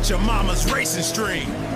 quench your mama's racing stream.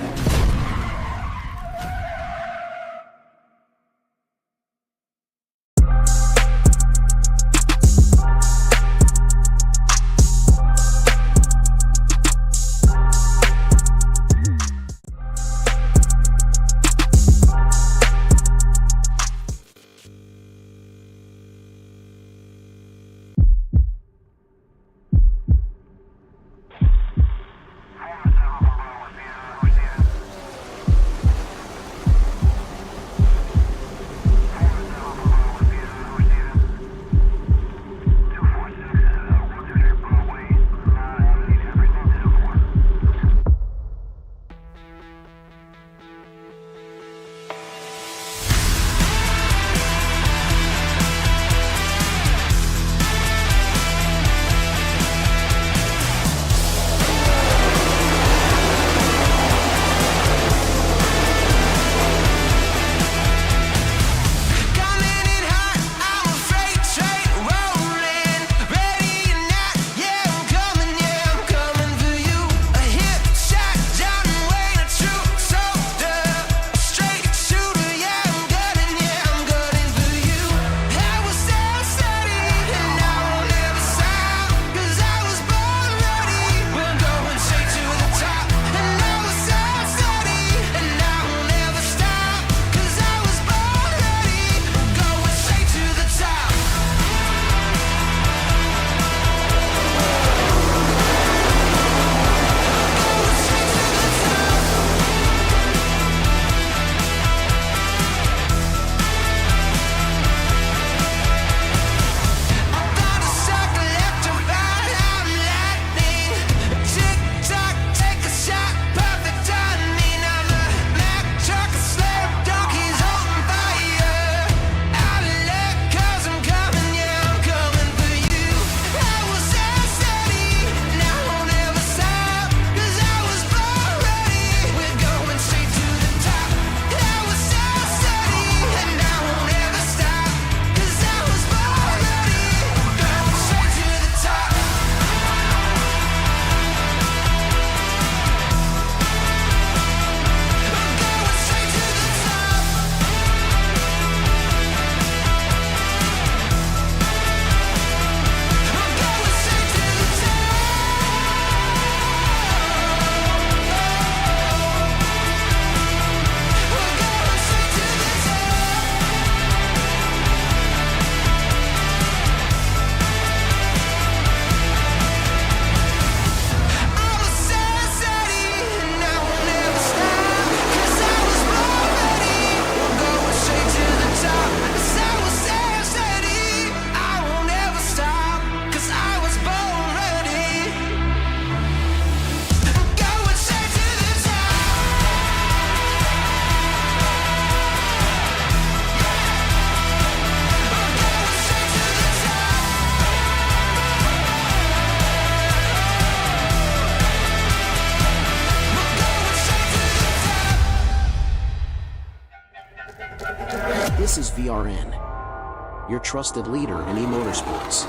This is VRN, your trusted leader in e-motorsports.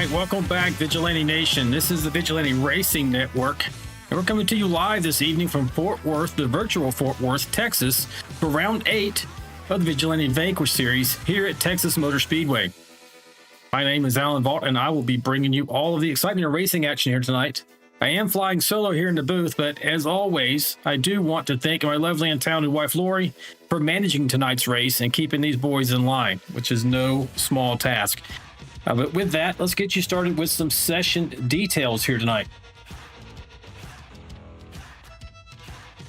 right, welcome back, Vigilante Nation. This is the Vigilante Racing Network, and we're coming to you live this evening from Fort Worth, the virtual Fort Worth, Texas, for round 8 of the Vigilante and Vanquish Series here at Texas Motor Speedway. My name is Alan Vaught, and I will be bringing you all of the excitement of racing action here tonight. I am flying solo here in the booth, but as always, I do want to thank my lovely and talented wife, Lori, for managing tonight's race and keeping these boys in line, which is no small task. But with that, let's get you started with some session details here tonight.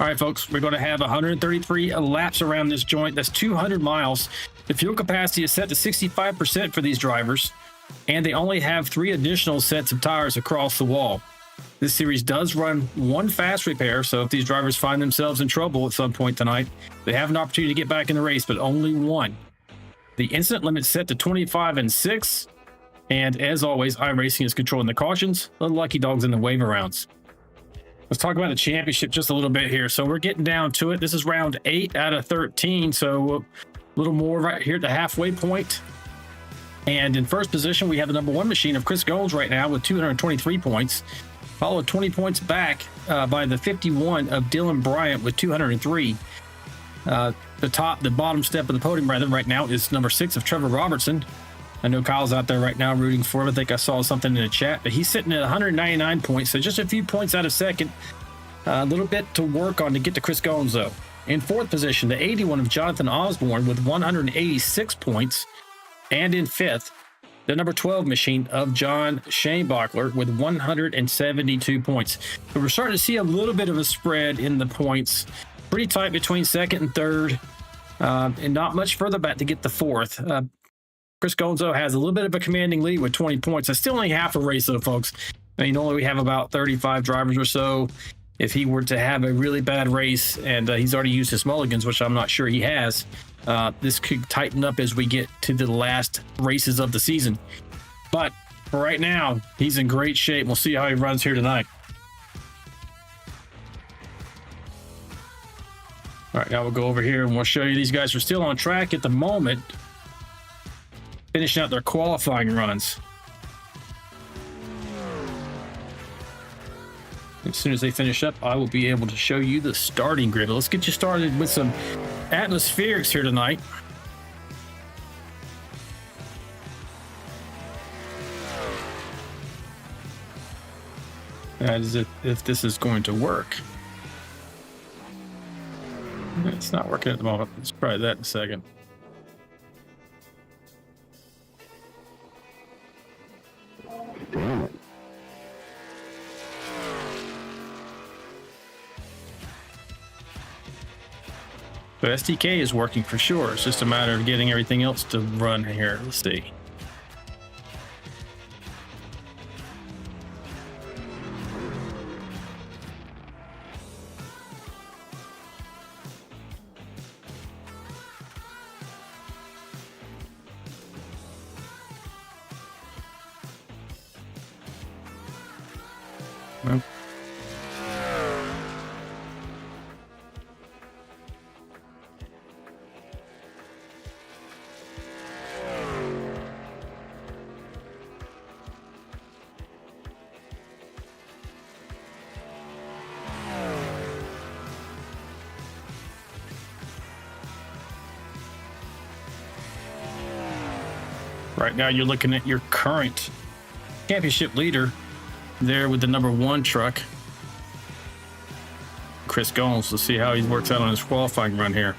All right, folks, we're going to have 133 laps around this joint. That's 200 miles. The fuel capacity is set to 65% for these drivers, and they only have 3 additional sets of tires across the wall. This series does run 1 fast repair, so if these drivers find themselves in trouble at some point tonight, they have an opportunity to get back in the race, but only 1. The incident limit is set to 25 and 6. And as always, iRacing is controlling the cautions, the lucky dogs, and the waiver rounds. Let's talk about the championship just a little bit here. So we're getting down to it. This is round 8 out of 13. So a little more right here at the halfway point. And in first position, we have the number 1 machine of Chris Goins right now with 223 points. Followed 20 points back by the 51 of Dylan Bryant with 203. The bottom step of the podium right now is number 6 of Trevor Robertson. I know Kyle's out there right now rooting for him. I think I saw something in the chat, but he's sitting at 199 points, so just a few points out of second. A little bit to work on to get to Chris Goins, though. In fourth position, the 81 of Jonathan Osborne with 186 points. And in fifth, the number 12 machine of John Shanebachler with 172 points. So we're starting to see a little bit of a spread in the points. Pretty tight between second and third, and not much further back to get the fourth. Chris Goins has a little bit of a commanding lead with 20 points. That's still only half a race, though, folks. I mean, only we have about 35 drivers or so. If he were to have a really bad race, and he's already used his mulligans, which I'm not sure he has, this could tighten up as we get to the last races of the season. But for right now, he's in great shape. We'll see how he runs here tonight. All right, now we'll go over here and we'll show you these guys are still on track at the moment, finishing out their qualifying runs. As soon as they finish up, I will be able to show you the starting grid. Let's get you started with some atmospherics here tonight. As if this is going to work. It's not working at the moment. Let's try that in a second. So SDK is working for sure. It's just a matter of getting everything else to run here. Let's see. Well, right now, you're looking at your current championship leader there with the number 1 truck, Chris Goins. Let's see how he works out on his qualifying run here.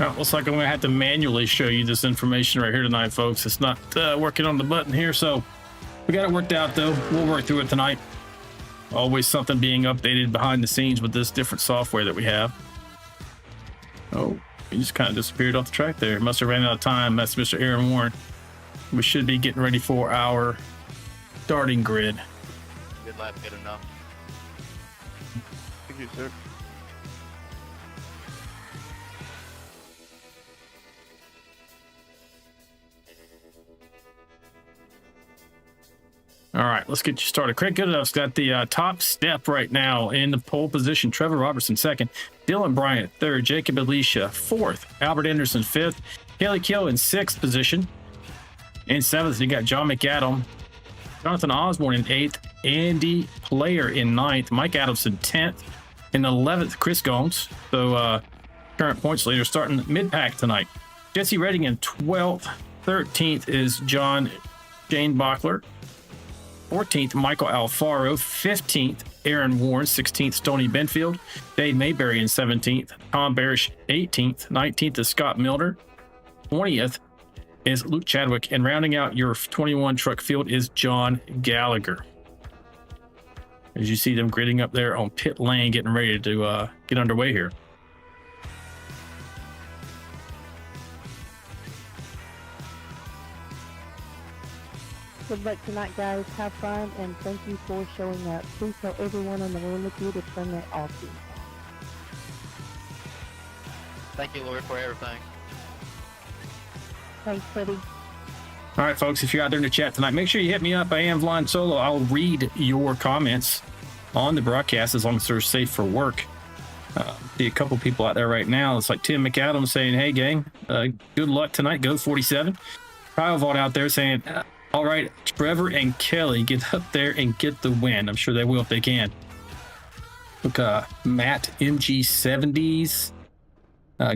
Well, looks like I'm going to have to manually show you this information right here tonight, folks. It's not working on the button here, so we got it worked out, though. We'll work through it tonight. Always something being updated behind the scenes with this different software that we have. Oh, he just kind of disappeared off the track there. Must have ran out of time. That's Mr. Aaron Warren. We should be getting ready for our starting grid. Good lap, good enough. Thank you, sir. All right, let's get you started. Craig Goodenough's got the top step right now in the pole position. Trevor Robertson second, Dylan Bryant third, Jacob Alicia fourth, Albert Anderson fifth, Haley Kill in sixth position. In seventh, you got John McAdam, Jonathan Osborne in eighth, Andy Player in ninth, Mike Adamson 10th, in 11th, Chris Gomes. So current points leader starting mid-pack tonight. Jesse Redding in 12th, 13th is Shane Bachler. 14th, Michael Alfaro. 15th, Aaron Warren. 16th, Stoney Benfield. Dave Mayberry in 17th. Tom Barish, 18th. 19th is Scott Milner. 20th is Luke Chadwick. And rounding out your 21 truck field is John Gallagher. As you see them gridding up there on pit lane, getting ready to get underway here. Good luck tonight, guys. Have fun, and thank you for showing up. Please tell everyone in the room with you to turn that off. Thank you, Lord, for everything. Thanks, buddy. All right, folks, if you're out there in the chat tonight, make sure you hit me up. I am Flying Solo. I'll read your comments on the broadcast as long as they're safe for work. See a couple people out there right now. It's like Tim McAdams saying, hey, gang, good luck tonight. Go 47. Kyle Vaught out there saying, all right, Trevor and Kelly, get up there and get the win. I'm sure they will if they can. Look, Matt MG70s.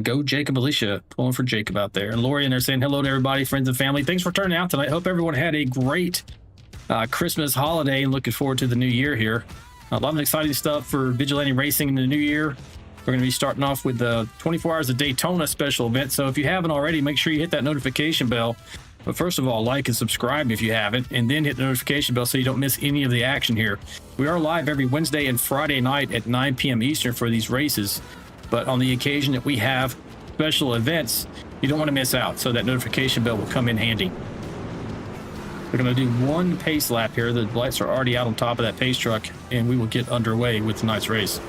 Go Jacob Alicia, pulling for Jacob out there. And Lori in there saying hello to everybody, friends and family. Thanks for turning out tonight. Hope everyone had a great Christmas holiday and looking forward to the new year here. A lot of exciting stuff for Vigilante Racing in the new year. We're going to be starting off with the 24 Hours of Daytona special event. So if you haven't already, make sure you hit that notification bell. But first of all, like and subscribe if you haven't, and then hit the notification bell so you don't miss any of the action here. We are live every Wednesday and Friday night at 9 p.m. Eastern for these races. But on the occasion that we have special events, you don't want to miss out. So that notification bell will come in handy. We're going to do one pace lap here. The lights are already out on top of that pace truck, and we will get underway with tonight's race.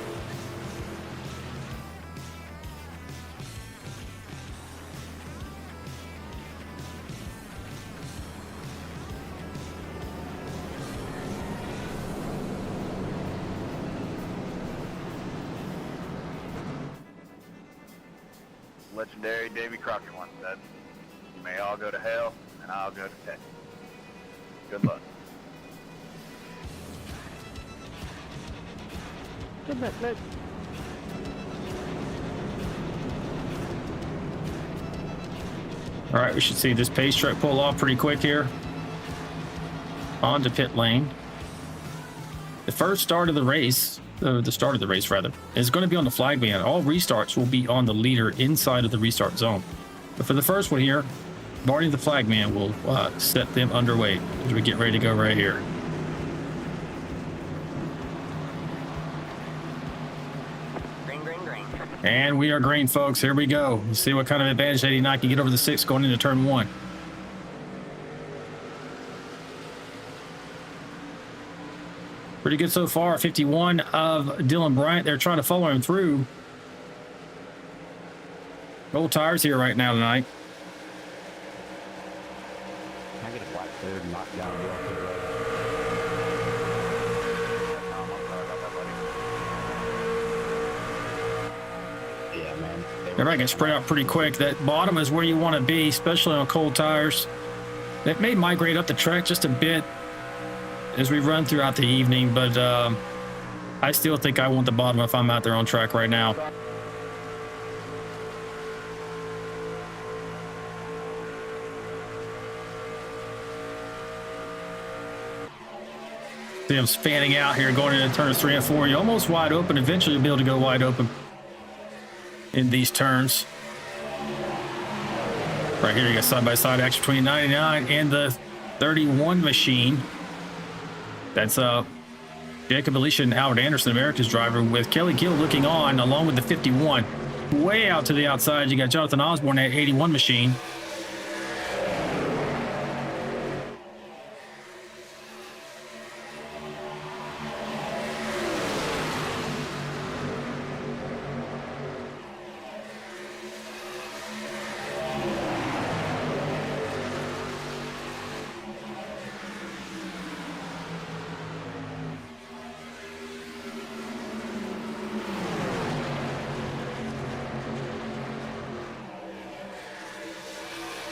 Legendary Davy Crockett once said, "You may all go to hell, and I'll go to Texas." Good luck. Good luck, Luke. All right, we should see this pace truck pull off pretty quick here. Onto pit lane. The first start of the race, the start of the race rather, is going to be on the flag band. All restarts will be on the leader inside of the restart zone. But for the first one here, Barney the flag man will set them underway as we get ready to go right here. Green, green, green. And we are green, folks. Here we go. Let's see what kind of advantage 89 can get over the 6 going into turn 1. Pretty good so far. 51 of Dylan Bryant. They're trying to follow him through. Old tires here right now tonight. Can I get a flat third and knock down the Yeah, man. Everybody can spread out pretty quick. That bottom is where you want to be, especially on cold tires. It may migrate up the track just a bit as we run throughout the evening, but I still think I want the bottom if I'm out there on track right now. See him fanning out here going into turns 3 and 4. You're almost wide open. Eventually you'll be able to go wide open in these turns. Right here, you got side-by-side action between 99 and the 31 machine. That's Jacob Alicia and Howard Anderson, America's driver, with Kelly Gill looking on along with the 51. Way out to the outside, you got Jonathan Osborne at 81 machine.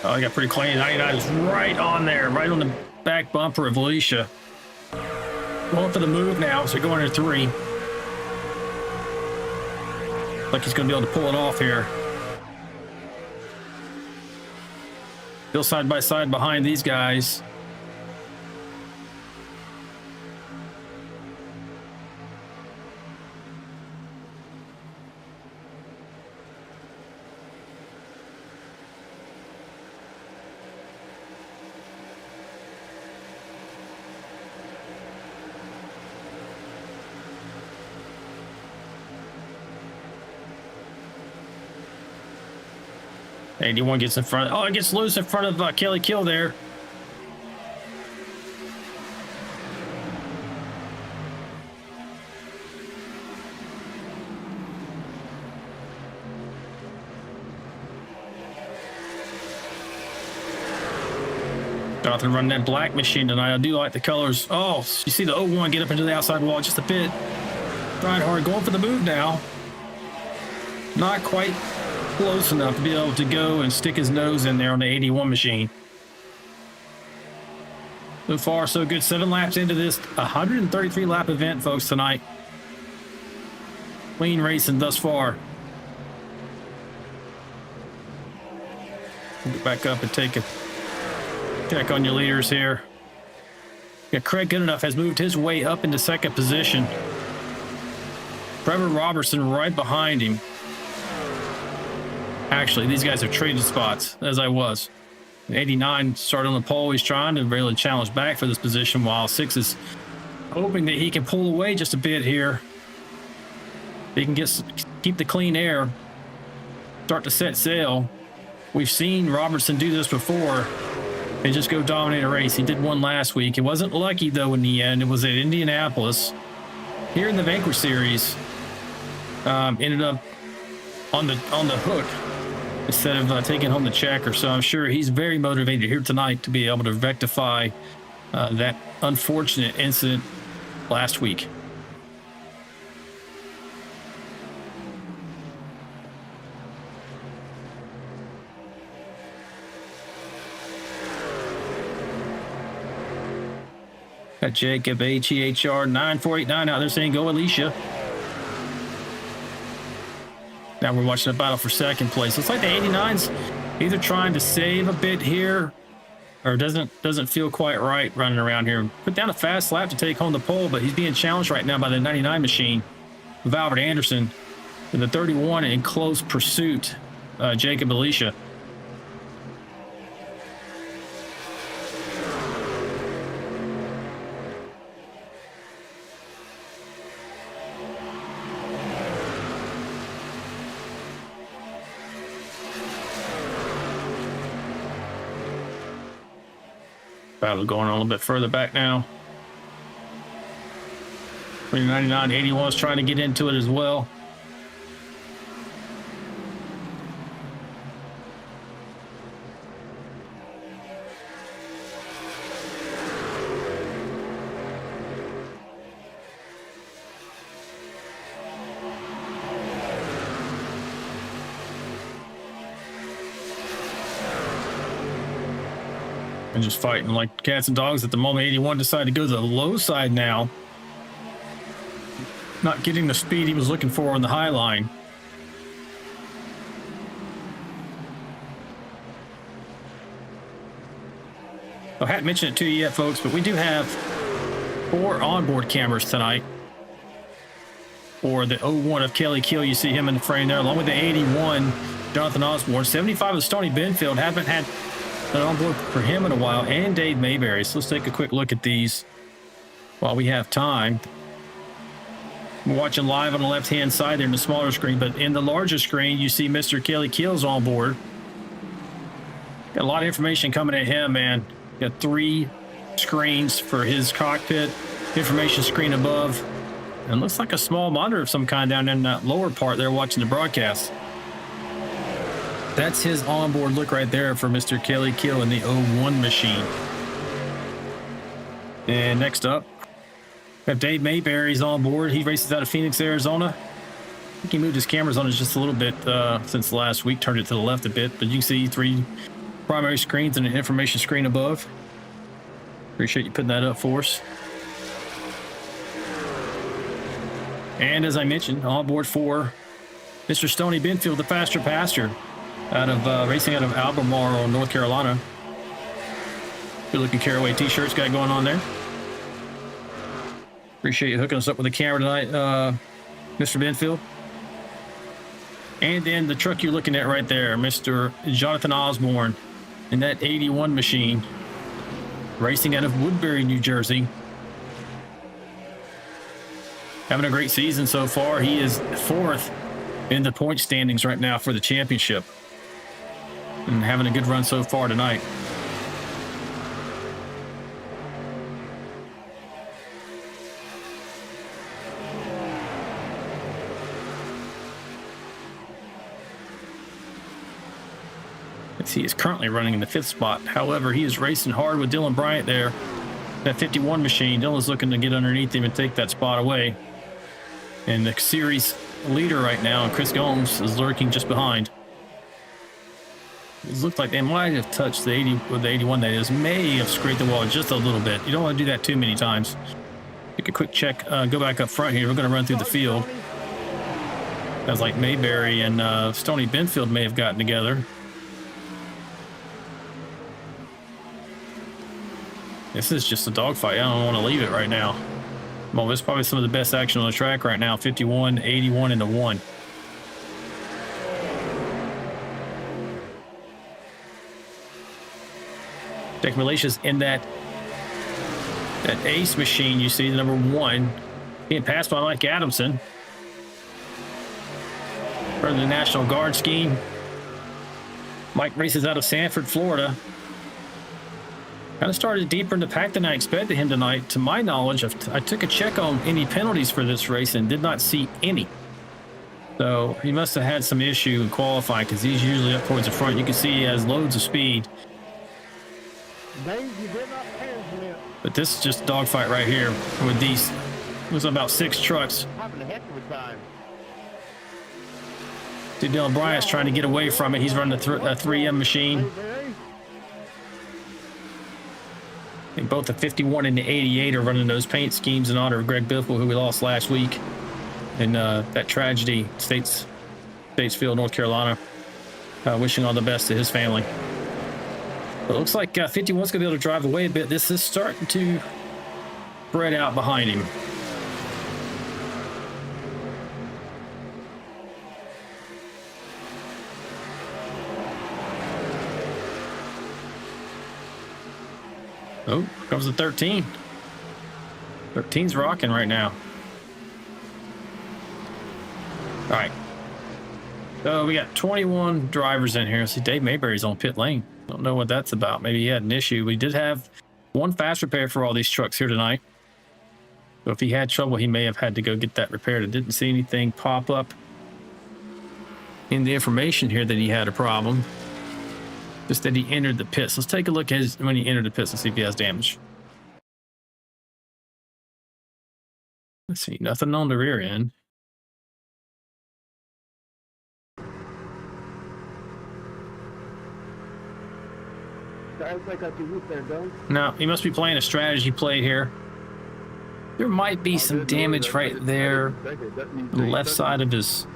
Oh, I got pretty clean. 99 is right on there, right on the back bumper of Alicia. Going for the move now, so going to 3. Like he's going to be able to pull it off here. Still side by side behind these guys. Eighty-one gets in front. Oh, it gets loose in front of Kelly Kill there. Jonathan running that black machine tonight. I do like the colors. Oh, you see the 01 get up into the outside wall just a bit. Trying hard, going for the move now. Not quite close enough to be able to go and stick his nose in there on the 81 machine. So far, so good. 7 laps into this 133 lap event, folks, tonight. Clean racing thus far. Get back up and take a check on your leaders here. Yeah, Craig Goodenough has moved his way up into 2nd position. Trevor Robertson right behind him. Actually, these guys have traded spots, as I was. 89 started on the pole. He's trying to really challenge back for this position, while 6 is hoping that he can pull away just a bit here. He can keep the clean air, start to set sail. We've seen Robertson do this before and just go dominate a race. He did one last week. It wasn't lucky, though, in the end. It was at Indianapolis. Here in the Vanquish Series, ended up on the hook instead of taking home the checker. So I'm sure he's very motivated here tonight to be able to rectify that unfortunate incident last week. Got Jacob HEHR 9489 out there saying go Alicia. Now we're watching a battle for 2nd place. Looks like the 89's either trying to save a bit here or doesn't feel quite right running around here. Put down a fast lap to take home the pole, but he's being challenged right now by the 99 machine of Albert Anderson and the 31 in close pursuit, Jacob Alicia. Battle going on a little bit further back now. 99, 81 is trying to get into it as well. And just fighting like cats and dogs at the moment. 81 decided to go to the low side now. Not getting the speed he was looking for on the high line. I hadn't mentioned it to you yet, folks, but we do have 4 onboard cameras tonight. or the 01 of Kelly Keel. You see him in the frame there, along with the 81, Jonathan Osborne. 75 of Stoney Benfield. Haven't had an onboard for him in a while, and Dave Mayberry. So let's take a quick look at these while we have time. We're watching live on the left-hand side there in the smaller screen, but in the larger screen, you see Mr. Kelly Keel's on board. Got a lot of information coming at him, man. Got 3 screens for his cockpit, information screen above, and looks like a small monitor of some kind down in that lower part there watching the broadcast. That's his onboard look right there for Mr. Kelly Keel in the 01 machine. And next up, we have Dave Mayberry's on board. He races out of Phoenix, Arizona. I think he moved his cameras on us just a little bit since last week, turned it to the left a bit, but you can see 3 primary screens and an information screen above. Appreciate you putting that up for us. And as I mentioned, on board for Mr. Stoney Benfield, the faster pastor, out of racing out of Albemarle, North Carolina. Good looking Caraway t-shirts got going on there. Appreciate you hooking us up with the camera tonight, Mr. Benfield. And then the truck you're looking at right there, Mr. Jonathan Osborne, in that 81 machine, racing out of Woodbury, New Jersey. Having a great season so far. He is 4th in the point standings right now for the championship, and having a good run so far tonight. He is currently running in the 5th spot. However, he is racing hard with Dylan Bryant there. That 51 machine. Dylan's looking to get underneath him and take that spot away. And the series leader right now, Chris Gomes, is lurking just behind. It looked like they might have touched the 80 with the 81. That is, may have scraped the wall just a little bit. You don't want to do that too many times. Take a quick check. Go back up front here. We're going to run through the field. Sounds like Mayberry and Stoney Benfield may have gotten together. This is just a dogfight. I don't want to leave it right now. Well, this is probably some of the best action on the track right now. 51, 81, and the 1. Jack Malicious in that ace machine. You see the number 1 being passed by Mike Adamson. For the National Guard scheme. Mike races out of Sanford, Florida. Kind of started deeper in the pack than I expected him tonight. To my knowledge, I took a check on any penalties for this race and did not see any. So he must have had some issue in qualifying, because he's usually up towards the front. You can see he has loads of speed. But this is just a dogfight right here with these. There's about 6 trucks. See, Dylan Bryant's trying to get away from it. He's running a 3M machine. I think both the 51 and the 88 are running those paint schemes in honor of Greg Biffle, who we lost last week in that tragedy, Statesville, North Carolina. Wishing all the best to his family. But it looks like 51's going to be able to drive away a bit. This is starting to spread out behind him. Oh, here comes the 13. 13's rocking right now. All right. So we got 21 drivers in here. See, Dave Mayberry's on pit lane. Don't know what that's about. Maybe he had an issue. We did have 1 fast repair for all these trucks here tonight. So if he had trouble, he may have had to go get that repaired. I didn't see anything pop up in the information here that he had a problem. Just that he entered the pits. Let's take a look at when he entered the pits and see if he has damage. Let's see, nothing on the rear end. No, he must be playing a strategy play here. There might be some damage right there on the left side of his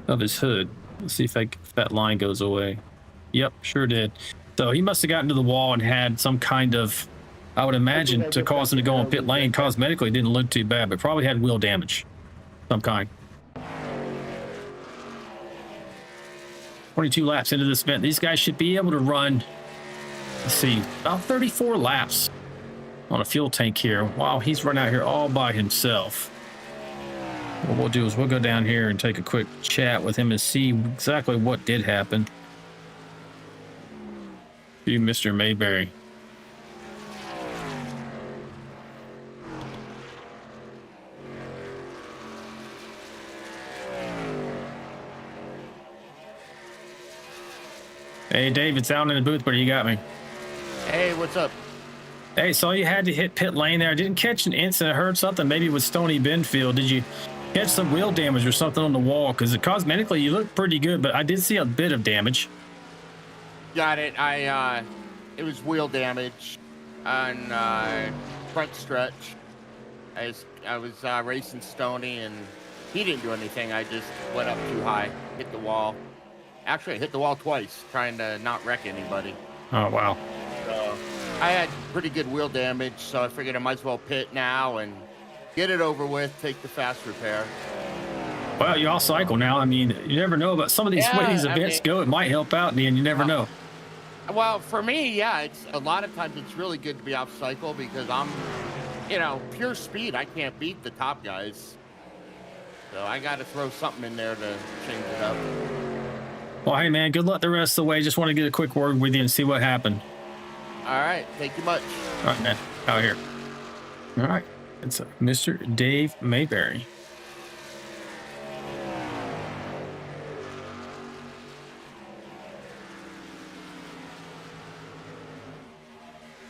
hood. Let's see if that line goes away. Yep, sure did. So he must have gotten to the wall and had some kind of, I would imagine, to cause him to go on pit lane. Cosmetically, it didn't look too bad, but probably had wheel damage. some kind. 22 laps into this event. These guys should be able to run, let's see, about 34 laps on a fuel tank here. Wow, he's run out here all by himself. What we'll do is we'll go down here and take a quick chat with him and see exactly what did happen. You, Mr. Mayberry. Hey, Dave, it's out in the booth, but you got me. Hey, what's up? Hey, saw you had to hit pit lane there. I didn't catch an incident. I heard something maybe with Stony Benfield. Did you catch some wheel damage or something on the wall? Because cosmetically, you look pretty good, but I did see a bit of damage. Got it. It was wheel damage on front stretch. I was racing Stony, and he didn't do anything. I just went up too high, hit the wall. Actually, I hit the wall twice, trying to not wreck anybody. Oh, wow. So I had pretty good wheel damage, so I figured I might as well pit now and get it over with, take the fast repair. Well, you all cycle now. I mean, you never know about some of these way these events go. It might help out in the end. You never know. Well, for me, yeah, it's a lot of times it's really good to be off cycle because I'm, pure speed. I can't beat the top guys. So I got to throw something in there to change it up. Well, hey, man, good luck the rest of the way. Just want to get a quick word with you and see what happened. All right. Thank you much. All right, man. Out here. All right. It's Mr. Dave Mayberry.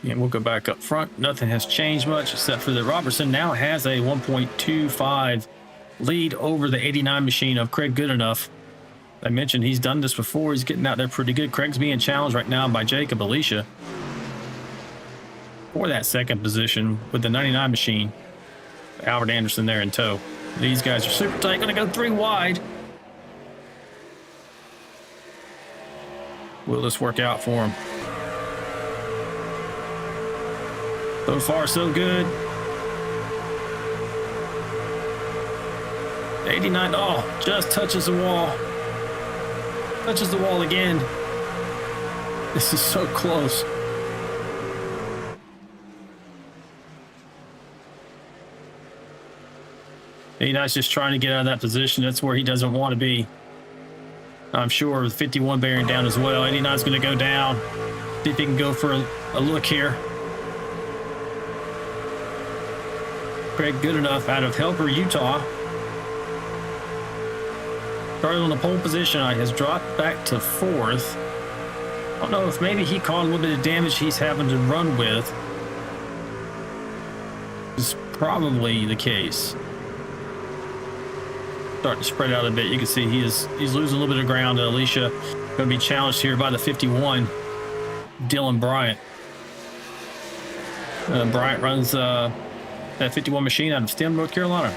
And we'll go back up front. Nothing has changed much except for that Robertson now has a 1.25 lead over the 89 machine of Craig Goodenough. I mentioned he's done this before. He's getting out there pretty good. Craig's being challenged right now by Jacob Alicia for that second position with the 99 machine. Albert Anderson there in tow. These guys are super tight. Going to go 3 wide. Will this work out for him? So far, so good. 89. Oh, just touches the wall. Touches the wall again. This is so close. He's just trying to get out of that position. That's where he doesn't want to be. I'm sure with 51 bearing down as well. 89 is going to go down. See if he can go for a look here. Craig Goodenough out of Helper, Utah. Started on the pole position, has dropped back to 4th. I don't know if maybe he caught a little bit of damage he's having to run with. It's probably the case. Starting to spread out a bit. You can see he's losing a little bit of ground. Alicia going to be challenged here by the 51, Dylan Bryant. Bryant runs that 51 machine out of Stem, North Carolina.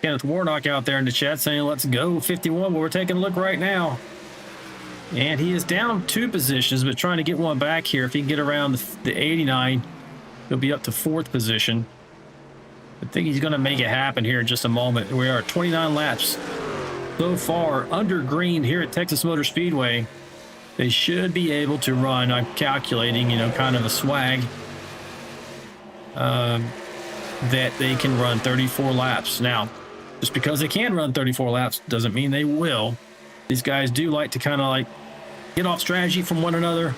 Kenneth Warnock out there in the chat saying, let's go 51. Well, we're taking a look right now. And he is down 2 positions, but trying to get one back here. If he can get around the 89, he'll be up to 4th position. I think he's going to make it happen here in just a moment. We are at 29 laps so far under green here at Texas Motor Speedway. They should be able to run, I'm calculating, kind of a swag, that they can run 34 laps. Now, just because they can run 34 laps doesn't mean they will. These guys do like to kind of get off strategy from one another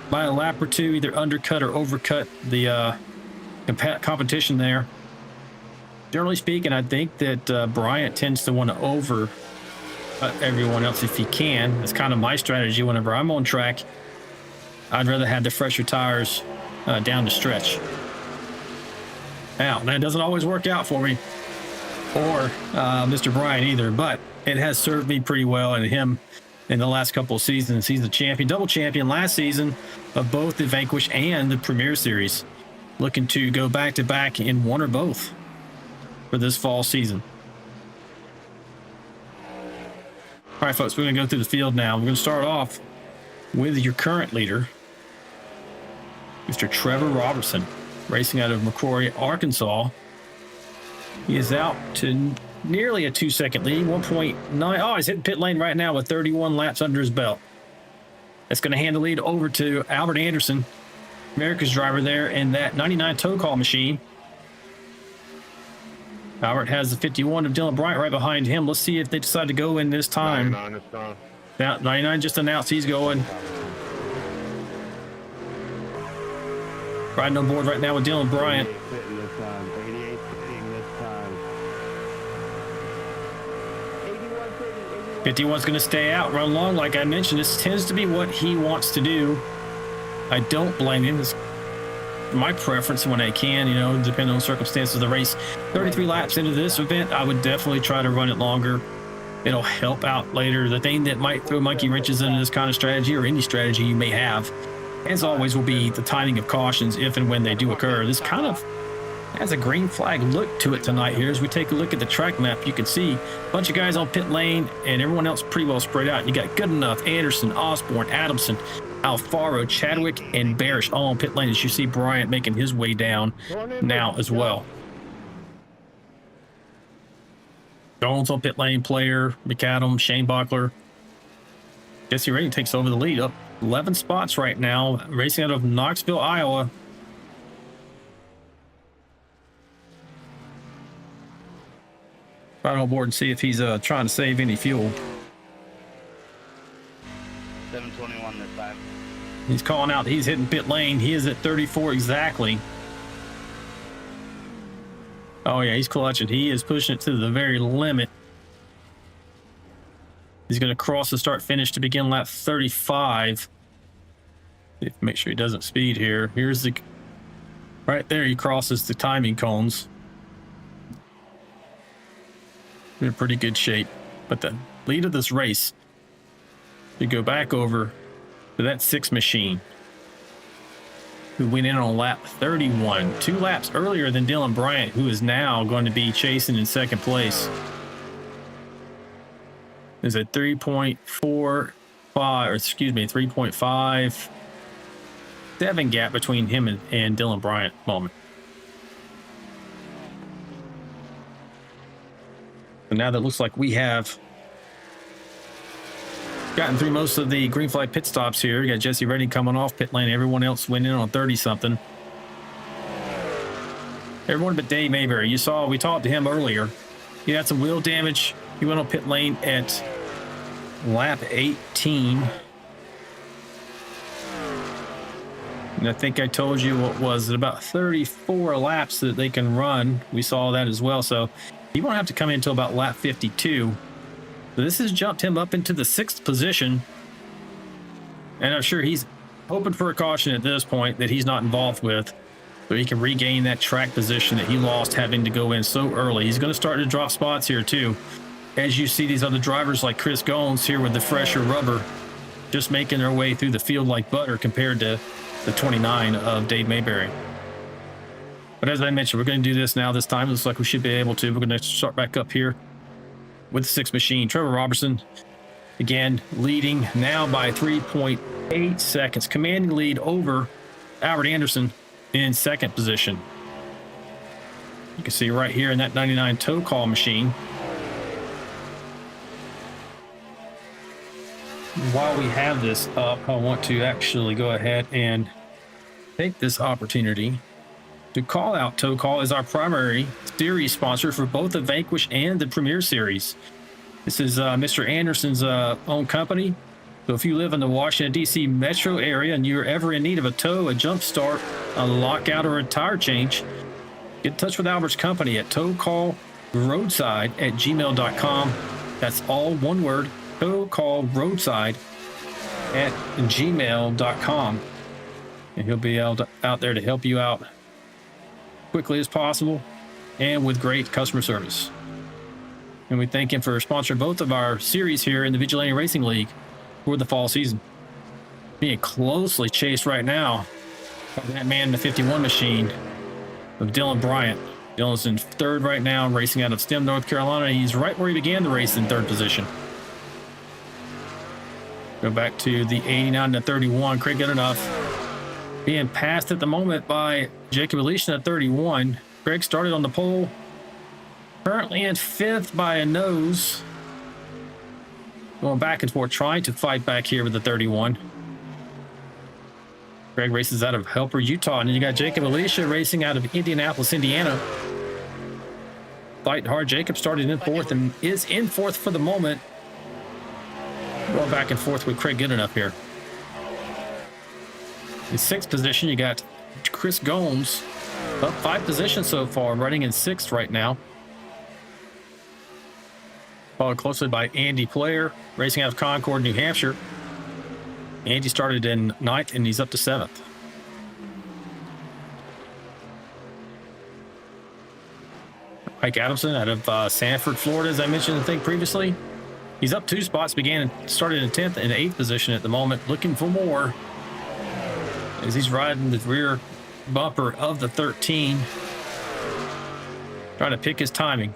by a lap or two, either undercut or overcut the competition there. Generally speaking, I think that Bryant tends to want to over everyone else if he can. It's kind of my strategy whenever I'm on track. I'd rather have the fresher tires down the stretch. Now, that doesn't always work out for me or Mr. Bryant either, but it has served me pretty well and him in the last couple of seasons. He's the champion, double champion last season of both the Vanquish and the Premiere Series. Looking to go back-to-back in one or both for this fall season. All right, folks, we're going to go through the field now. We're going to start off with your current leader, Mr. Trevor Robertson. racing out of McCrory, Arkansas. He is out to nearly a 2-second lead, 1.9. Oh, he's hitting pit lane right now with 31 laps under his belt. That's going to hand the lead over to Albert Anderson, America's driver there in that 99 tow call machine. Albert has the 51 of Dylan Bryant right behind him. Let's see if they decide to go in this time. 99 is gone. Yeah, 99 just announced he's going. Riding on board right now with Dylan Bryant. 88 fitting this time. 88 fitting this time. 51's going to stay out, run long. Like I mentioned, this tends to be what he wants to do. I don't blame him. It's my preference when I can, you know, depending on the circumstances of the race. 33 laps into this event, I would definitely try to run it longer. It'll help out later. The thing that might throw monkey wrenches into this kind of strategy, or any strategy you may have, as always, will be the timing of cautions if and when they do occur. This kind of has a green flag look to it tonight here. As we take a look at the track map, you can see a bunch of guys on pit lane and everyone else pretty well spread out. You got Goodenough, Anderson, Osborne, Adamson, Alfaro, Chadwick, and Barish all on pit lane, as you see Bryant making his way down now as well. Jones on pit lane, Player, McAdam, Shane Buckler. Jesse Redding takes over the lead, up 11 spots right now, racing out of Knoxville, Iowa. Right on board and see if he's trying to save any fuel. 721 this time. He's calling out, he's hitting pit lane. He is at 34 exactly. Oh yeah, he's clutching. He is pushing it to the very limit. He's going to cross the start finish to begin lap 35. Make sure he doesn't speed here. Here's the, right there, he crosses the timing cones. In pretty good shape. But the lead of this race, you go back over to that 6 machine, who went in on lap 31, 2 laps earlier than Dylan Bryant, who is now going to be chasing in second place. There's a 3.45, or excuse me, 3.57 gap between him and Dylan Bryant at the moment. So now that looks like we have gotten through most of the green flag pit stops here. You got Jesse Redding coming off pit lane. Everyone else went in on 30-something. Everyone but Dave Mayberry. You saw, we talked to him earlier. He had some wheel damage. He went on pit lane at lap 18. And I think I told you what was it, about 34 laps that they can run. We saw that as well. So he won't have to come in until about lap 52. So this has jumped him up into the 6th position. And I'm sure he's hoping for a caution at this point that he's not involved with, so he can regain that track position that he lost having to go in so early. He's going to start to drop spots here too. As you see these other drivers like Chris Goins here with the fresher rubber, just making their way through the field like butter compared to the 29 of Dave Mayberry. But as I mentioned, we're going to do this now this time. Looks like we should be able to. We're going to start back up here with the 6 machine. Trevor Robertson, again, leading now by 3.8 seconds. Commanding lead over Albert Anderson in 2nd position. You can see right here in that 99 tow call machine. While we have this up, I want to actually go ahead and take this opportunity to call out Tow Call as our primary series sponsor for both the Vanquish and the Premiere Series. This is Mr. Anderson's own company. So if you live in the Washington, D.C. metro area and you're ever in need of a tow, a jump start, a lockout, or a tire change, get in touch with Albert's company at towcallroadside@gmail.com. That's all one word, towcallroadside@gmail.com. And he'll be out there to help you out quickly as possible and with great customer service. And we thank him for sponsoring both of our series here in the Vigilante Racing League for the fall season. Being closely chased right now by that man in the 51 machine of Dylan Bryant. Dylan's in 3rd right now, racing out of Stem, North Carolina. He's right where he began the race, in 3rd position. Go back to the 89 to 31. Craig Goodenough being passed at the moment by Jacob Elisha at 31. Greg started on the pole. Currently in 5th by a nose. Going back and forth, trying to fight back here with the 31. Greg races out of Helper, Utah. And then you got Jacob Elisha racing out of Indianapolis, Indiana. Fighting hard. Jacob started in 4th and is in 4th for the moment. Going back and forth with Craig Gooden up here. In 6th position, you got Chris Gomes. Up 5 positions so far, running in 6th right now. Followed closely by Andy Player, racing out of Concord, New Hampshire. Andy started in 9th, and he's up to 7th. Mike Adamson out of Sanford, Florida, as I mentioned, I think, previously. He's up 2 spots, started in 10th and 8th position at the moment, looking for more as he's riding the rear bumper of the 13. Trying to pick his timing.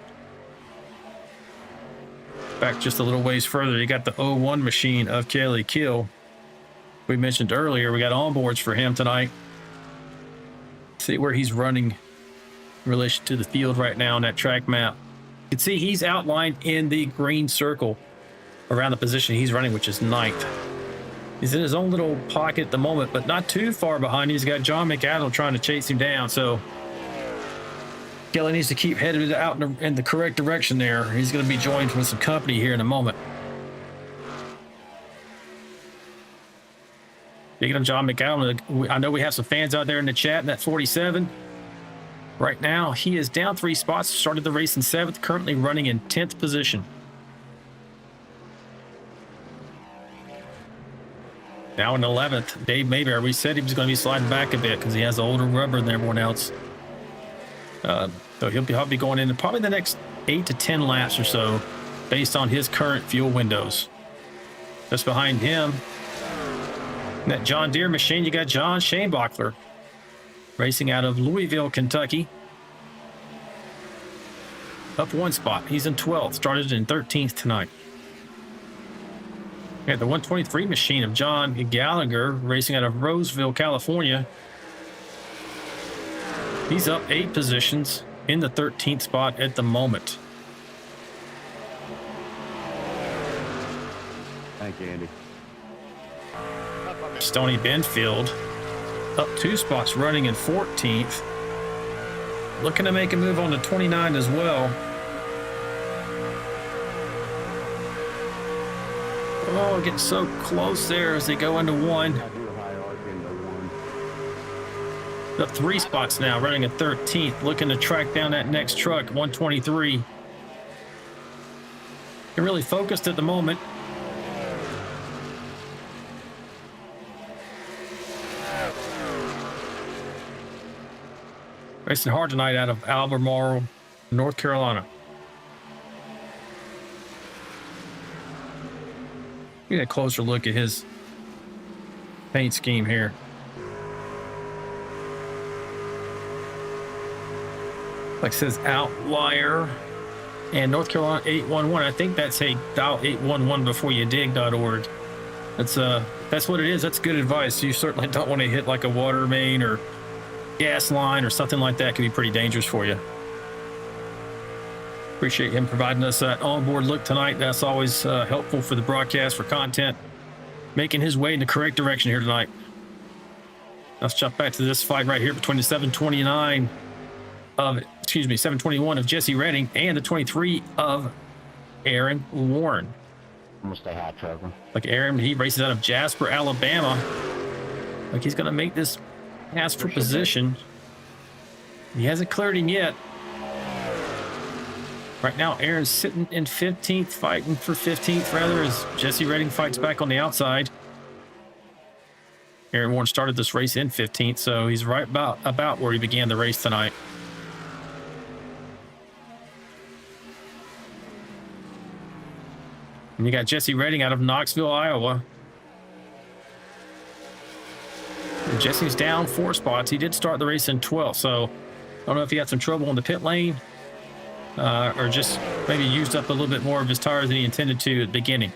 Back just a little ways further, you got the 01 machine of Kelly Kill. We mentioned earlier, we got onboards for him tonight. See where he's running in relation to the field right now on that track map. You can see he's outlined in the green circle around the position he's running, which is 9th. He's in his own little pocket at the moment, but not too far behind. He's got John McAdam trying to chase him down, so Kelly needs to keep headed out in the correct direction there. He's going to be joined with some company here in a moment. Speaking of John McAdam, I know we have some fans out there in the chat in that 47. Right now, he is down 3 spots, started the race in 7th, currently running in 10th position. Now in 11th, Dave Mayberry. We said he was going to be sliding back a bit because he has older rubber than everyone else. So he'll be going in probably the next 8 to 10 laps or so based on his current fuel windows. Just behind him, in that John Deere machine, you got John Shanebachler racing out of Louisville, Kentucky. Up 1 spot. He's in 12th. Started in 13th tonight. We got the 123 machine of John Gallagher racing out of Roseville, California. He's up 8 positions in the 13th spot at the moment. Thank you, Andy. Stoney Benfield up 2 spots, running in 14th. Looking to make a move on to 29 as well. Oh, getting so close there as they go into 1. Up 3 spots now, running at 13th, looking to track down that next truck, 123. They're really focused at the moment. Racing hard tonight out of Albemarle, North Carolina. Get a closer look at his paint scheme here. Like it says Outlier and North Carolina 811. I think that's a dial 811 before you dig.org. That's what it is. That's good advice. You certainly don't want to hit like a water main or gas line or something like that. It can be pretty dangerous for you. Appreciate him providing us that onboard look tonight. That's always helpful for the broadcast, for content. Making his way in the correct direction here tonight. Let's jump back to this fight right here between the 721 of Jesse Redding and the 23 of Aaron Warren. I'm gonna stay high, Trevor. Like Aaron, he races out of Jasper, Alabama. Like he's gonna make this pass for position. He hasn't cleared him yet. Right now, Aaron's sitting in 15th, fighting for 15th rather, as Jesse Redding fights back on the outside. Aaron Warren started this race in 15th, so he's right about where he began the race tonight. And you got Jesse Redding out of Knoxville, Iowa. And Jesse's down 4 spots. He did start the race in 12th, so I don't know if he had some trouble in the pit lane or just maybe used up a little bit more of his tires than he intended to at the beginning.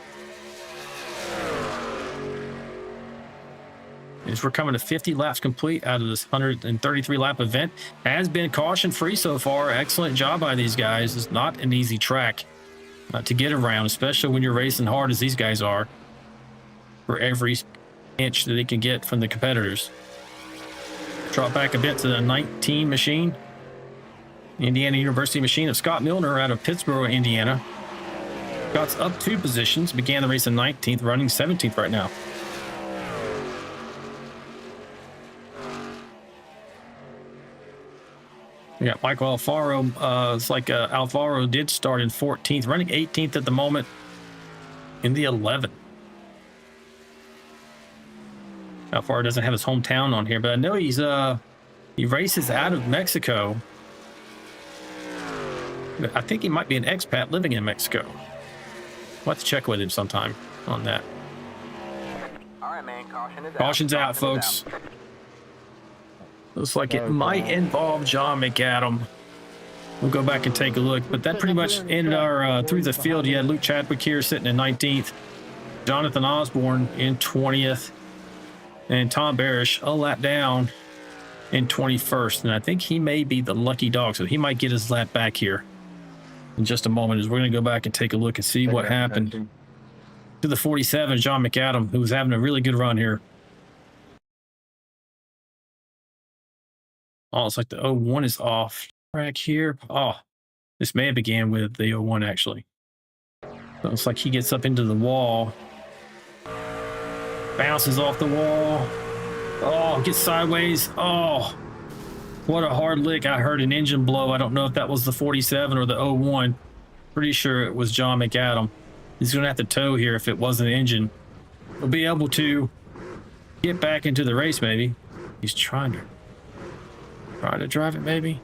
as we're coming to 50 laps complete out of this 133 lap event. Has been caution free so far. Excellent job by these guys. It's not an easy track to get around, especially when you're racing hard as these guys are for every inch that they can get from the competitors. Drop back a bit to the 19 machine, Indiana University machine of Scott Milner out of Pittsburgh, Indiana. Scott's up 2 positions, began the race in 19th, running 17th right now. We got Michael Alfaro. It's like Alfaro did start in 14th, running 18th at the moment in the 11. Alfaro doesn't have his hometown on here, but I know he races out of Mexico. I think he might be an expat living in Mexico. We'll have to check with him sometime on that. All right, man. Caution's out, folks. Looks like it might involve John McAdam. We'll go back and take a look, but that pretty much ended our through the field. You had Luke Chadwick here sitting in 19th, Jonathan Osborne in 20th, and Tom Barish a lap down in 21st. And I think he may be the lucky dog, so he might get his lap back here in just a moment, as we're going to go back and take a look and see what happened to the 47, John McAdam, who was having a really good run here. Oh, it's like the 01 is off track here. Oh, this may have began with the 01 actually. So it's like he gets up into the wall, bounces off the wall. Oh, gets sideways. Oh, what a hard lick. I heard an engine blow. I don't know if that was the 47 or the 01. Pretty sure it was John McAdam. He's going to have to tow here if it wasn't an engine. He'll be able to get back into the race maybe. He's trying to drive it maybe.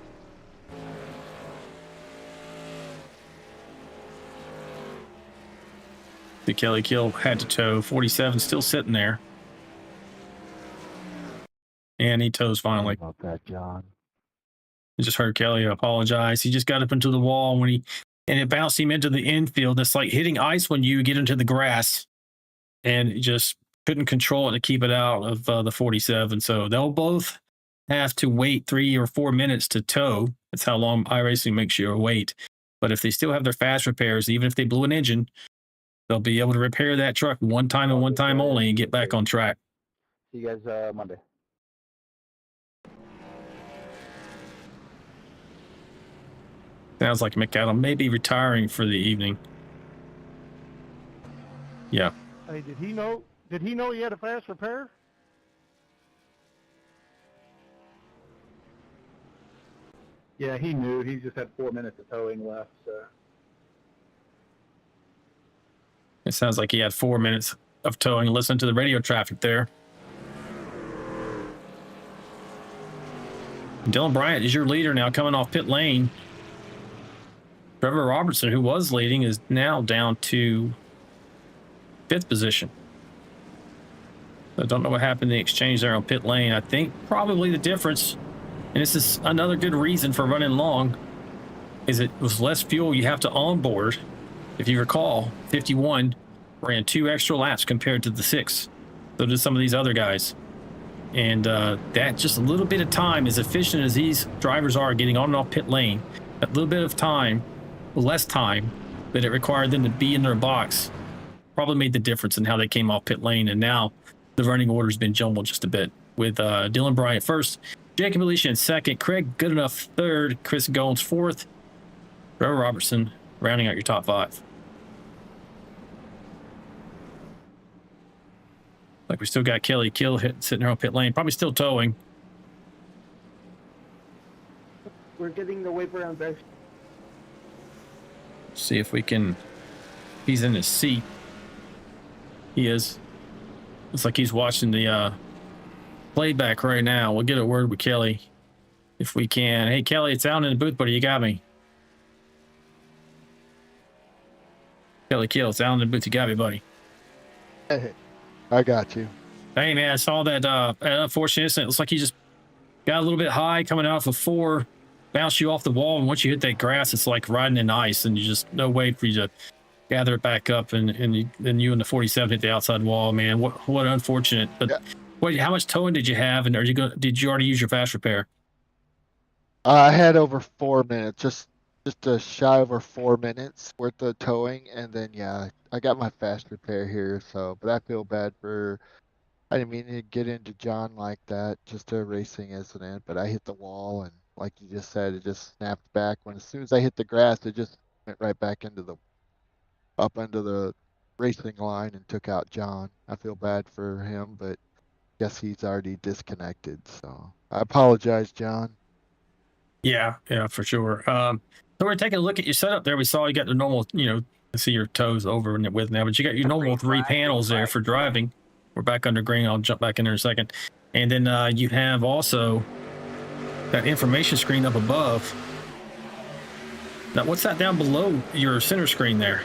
The Kelly Kill had to tow. 47 still sitting there. And he tows finally. About that, John. I just heard Kelly apologize. He just got up into the wall and it bounced him into the infield. It's like hitting ice when you get into the grass, and he just couldn't control it to keep it out of the 47. So they'll both have to wait 3 or 4 minutes to tow. That's how long iRacing makes you wait. But if they still have their fast repairs, even if they blew an engine, they'll be able to repair that truck one time and one time only and get back on track. See you guys Monday. Sounds like McAdam may be retiring for the evening. Yeah. Hey, did he know he had a fast repair? Yeah, he knew. He just had 4 minutes of towing left. So. It sounds like he had 4 minutes of towing. Listen to the radio traffic there. Dylan Bryant is your leader now, coming off pit lane. Trevor Robertson, who was leading, is now down to 5th position. I don't know what happened in the exchange there on pit lane. I think probably the difference, and this is another good reason for running long, is it was less fuel you have to onboard. If you recall, 51 ran 2 extra laps compared to the 6. So did some of these other guys. And that just a little bit of time, as efficient as these drivers are getting on and off pit lane, a little bit of time, less time that it required them to be in their box, probably made the difference in how they came off pit lane. And now the running order's been jumbled just a bit, with Dylan Bryant first, Jacob Alicia in second, Craig Goodenough third, Chris Goins fourth, Trevor Robertson rounding out your top 5. Like we still got Kelly Kill sitting there on pit lane, probably still towing. We're getting the whip around there. See if we can. He's in his seat. He is. Looks like he's watching the playback right now. We'll get a word with Kelly if we can. Hey, Kelly, it's out in the booth, buddy. You got me. Kelly Kill, it's out in the booth. You got me, buddy. Hey, I got you. Hey, man, I saw that unfortunate incident. It looks like he just got a little bit high coming off of 4. Bounce you off the wall, and once you hit that grass, it's like riding in ice, and you just no way for you to gather it back up, and then you and the 47 hit the outside wall, man. What unfortunate. But Wait, how much towing did you have, and did you already use your fast repair? I had over 4 minutes, just a shy over 4 minutes worth of towing, and then yeah, I got my fast repair here. So, but I feel bad for. I didn't mean to get into John like that, just a racing incident, but I hit the wall, and like you just said, it just snapped back. When as soon as I hit the grass, it just went right back up into the racing line and took out John. I feel bad for him, but guess he's already disconnected. So I apologize, John. Yeah, for sure. So we're taking a look at your setup there. We saw you got the normal, see your toes over and with now, but you got your normal 3 panels there for driving. We're back under green. I'll jump back in there in a second. And then you have also that information screen up above. Now, what's that down below your center screen there?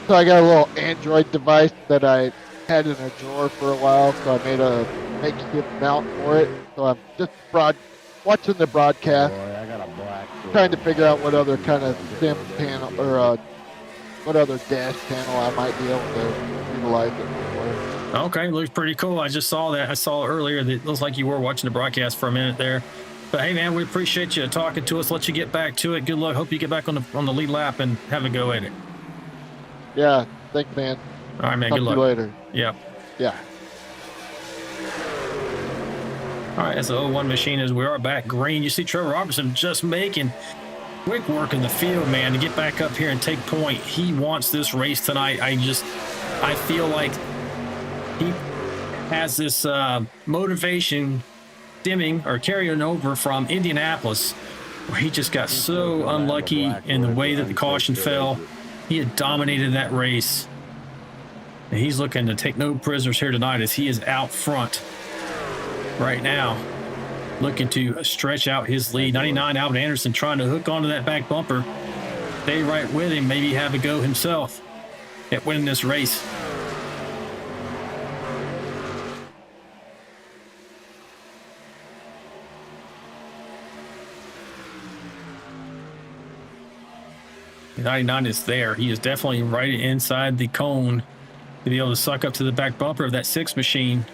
So I got a little Android device that I had in a drawer for a while, so I made a makeshift mount for it. So I'm just watching the broadcast, I got a black trying to figure out what other kind of sim panel or what other dash panel I might be able to utilize it for. Okay, looks pretty cool. I just saw that. I saw earlier that it looks like you were watching the broadcast for a minute there. But hey, man, we appreciate you talking to us. Let you get back to it. Good luck. Hope you get back on the lead lap and have a go at it. Yeah, thanks, man. All right, man. Talk Good to luck. you later. Yeah. Yeah. All right, that's the 01 machine as we are back green. You see Trevor Robertson just making quick work in the field, man, to get back up here and take point. He wants this race tonight. I feel like he has this motivation stemming or carrying over from Indianapolis, where he just got so unlucky in the way that the caution fell. He had dominated that race. And he's looking to take no prisoners here tonight as he is out front right now, looking to stretch out his lead. 99 Albert Anderson trying to hook onto that back bumper, stay right with him, maybe have a go himself at winning this race. The 99 is there. He is definitely right inside the cone to be able to suck up to the back bumper of that 6 machine.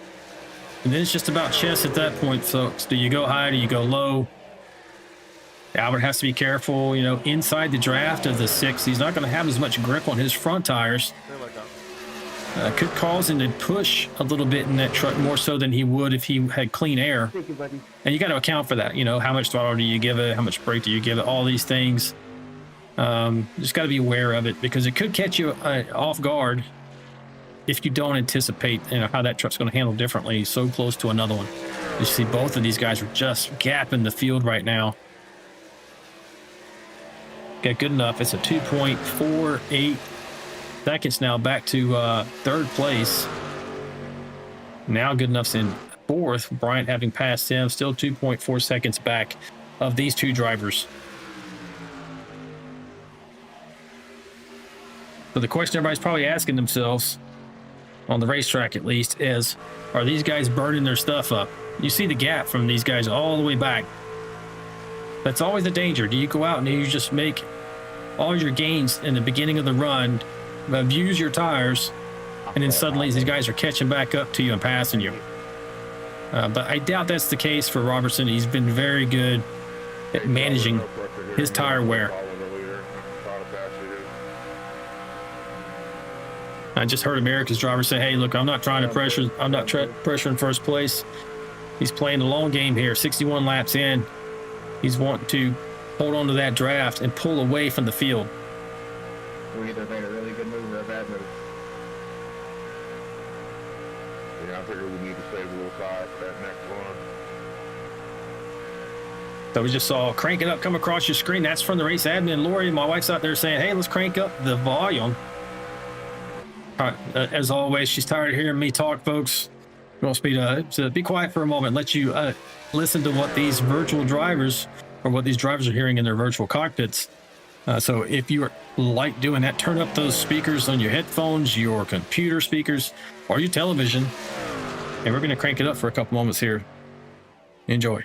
And then it's just about chess at that point, folks. Do you go high? Do you go low? Albert has to be careful, inside the draft of the 6. He's not going to have as much grip on his front tires. Could cause him to push a little bit in that truck more so than he would if he had clean air. Thank you, buddy. And you got to account for that. How much throttle do you give it? How much brake do you give it? All these things. Just got to be aware of it because it could catch you off guard if you don't anticipate how that truck's going to handle differently so close to another one. You see both of these guys are just gapping the field right now. Okay, good enough. It's a 2.48 seconds now back to 3rd place. Now good enough's in 4th. Bryant having passed him, still 2.4 seconds back of these 2 drivers. So the question everybody's probably asking themselves, on the racetrack at least, is, are these guys burning their stuff up? You see the gap from these guys all the way back. That's always the danger. Do you go out and you just make all your gains in the beginning of the run, abuse your tires, and then suddenly these guys are catching back up to you and passing you? But I doubt that's the case for Robertson. He's been very good at managing his tire wear. I just heard America's driver say, hey, look, I'm not trying to pressure. I'm not pressuring first place. He's playing the long game here. 61 laps in. He's wanting to hold on to that draft and pull away from the field. We either made a really good move or a bad move. Yeah, I figure we need to save a little side for that next one. So we just saw Crank It Up come across your screen. That's from the race admin, Lori. My wife's out there saying, hey, let's crank up the volume. All right, as always, she's tired of hearing me talk, folks. She wants me to be quiet for a moment, let you listen to what these virtual drivers or what these drivers are hearing in their virtual cockpits. So if you like doing that, turn up those speakers on your headphones, your computer speakers, or your television. And we're going to crank it up for a couple moments here. Enjoy.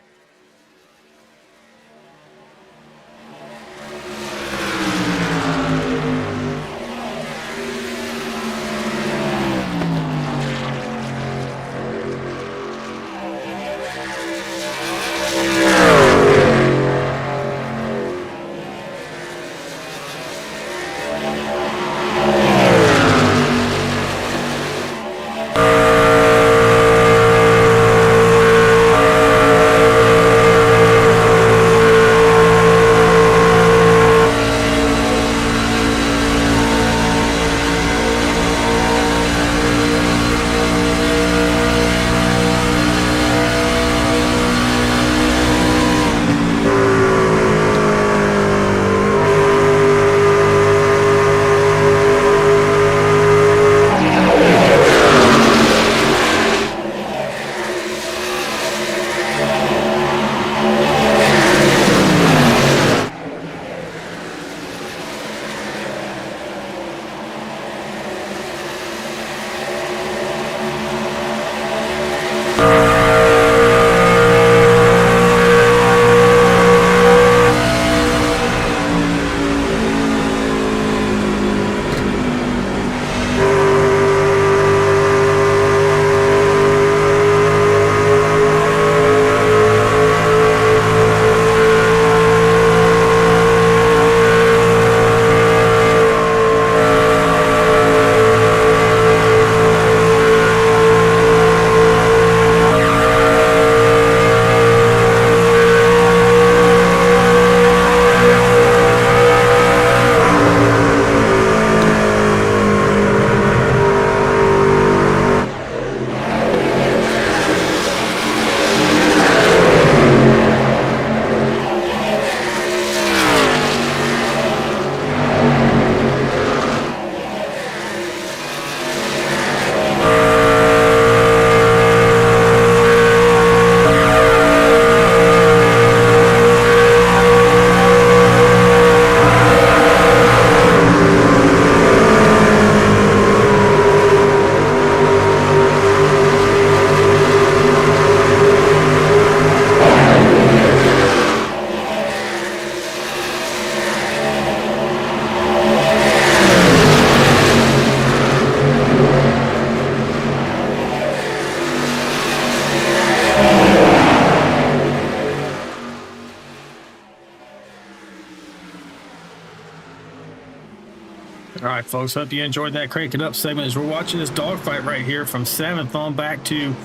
All right, folks, hope you enjoyed that Crank It Up segment as we're watching this dogfight right here from 7th on back to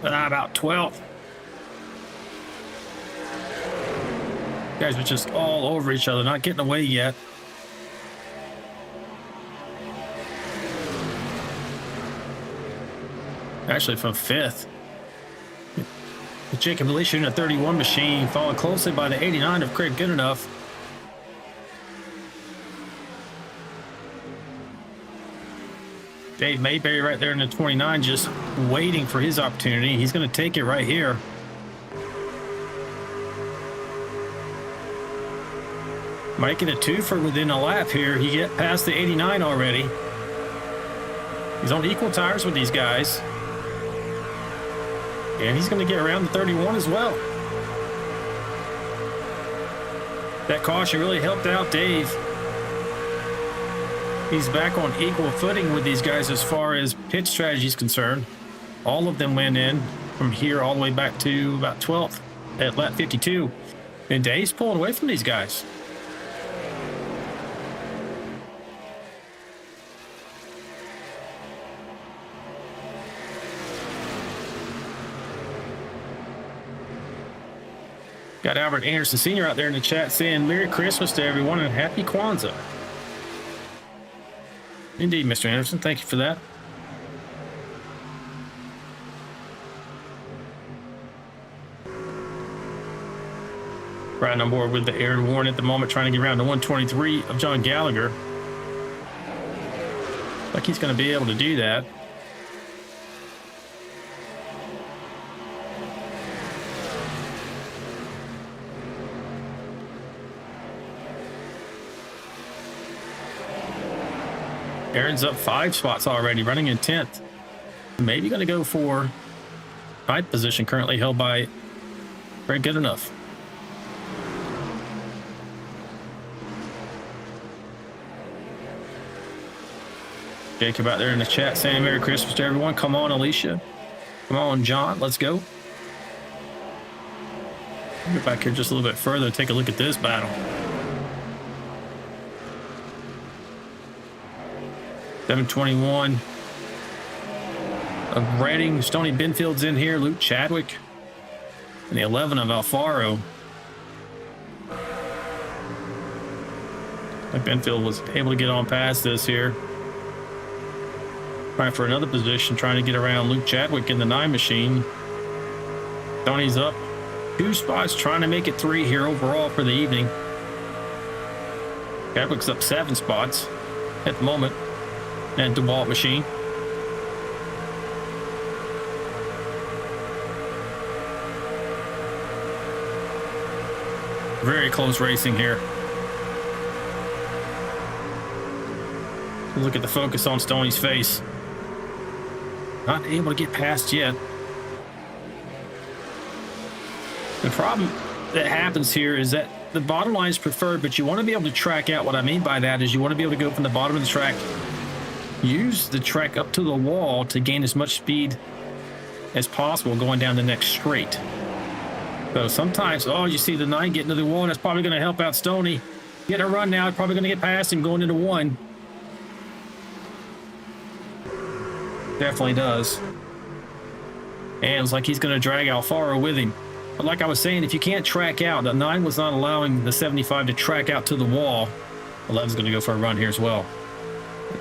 about 12th. Guys are just all over each other, not getting away yet. Actually from 5th. Jacob Alicia in a 31 machine, followed closely by the 89 of Craig Goodenough. Dave Mayberry right there in the 29, just waiting for his opportunity. He's going to take it right here. Making it 2 for within a lap here. He get past the 89 already. He's on equal tires with these guys. And he's going to get around the 31 as well. That caution really helped out Dave. He's back on equal footing with these guys as far as pit strategy is concerned. All of them went in from here all the way back to about 12th at lap 52. And Dave's pulling away from these guys. Got Albert Anderson Sr. out there in the chat saying Merry Christmas to everyone and Happy Kwanzaa. Indeed, Mr. Anderson. Thank you for that. Riding on board with the Aaron Warren at the moment, trying to get around to 123 of John Gallagher. Like he's going to be able to do that. Aaron's up 5 spots already, running in 10th. Maybe going to go for 9th position, currently held by Greg Goodenough. Jacob out there in the chat saying Merry Christmas to everyone. Come on, Alicia. Come on, John. Let's go. Get back here just a little bit further. Take a look at this battle. 721 of Redding. Stoney Benfield's in here. Luke Chadwick. And the 11 of Alfaro. Like Benfield was able to get on past this here. Trying for another position, trying to get around Luke Chadwick in the 9 machine. Stoney's up 2 spots, trying to make it 3 here overall for the evening. Chadwick's up 7 spots at the moment. And DeWalt machine. Very close racing here. Look at the focus on Stoney's face. Not able to get past yet. The problem that happens here is that the bottom line is preferred, but you want to be able to track out. What I mean by that is you want to be able to go from the bottom of the track, use the track up to the wall to gain as much speed as possible going down the next straight. So sometimes, oh, you see the 9 getting to the 1. That's probably going to help out Stoney. Getting a run now. Probably going to get past him going into 1. Definitely does. And it's like he's going to drag Alfaro with him. But like I was saying, if you can't track out, the 9 was not allowing the 75 to track out to the wall. 11's going to go for a run here as well.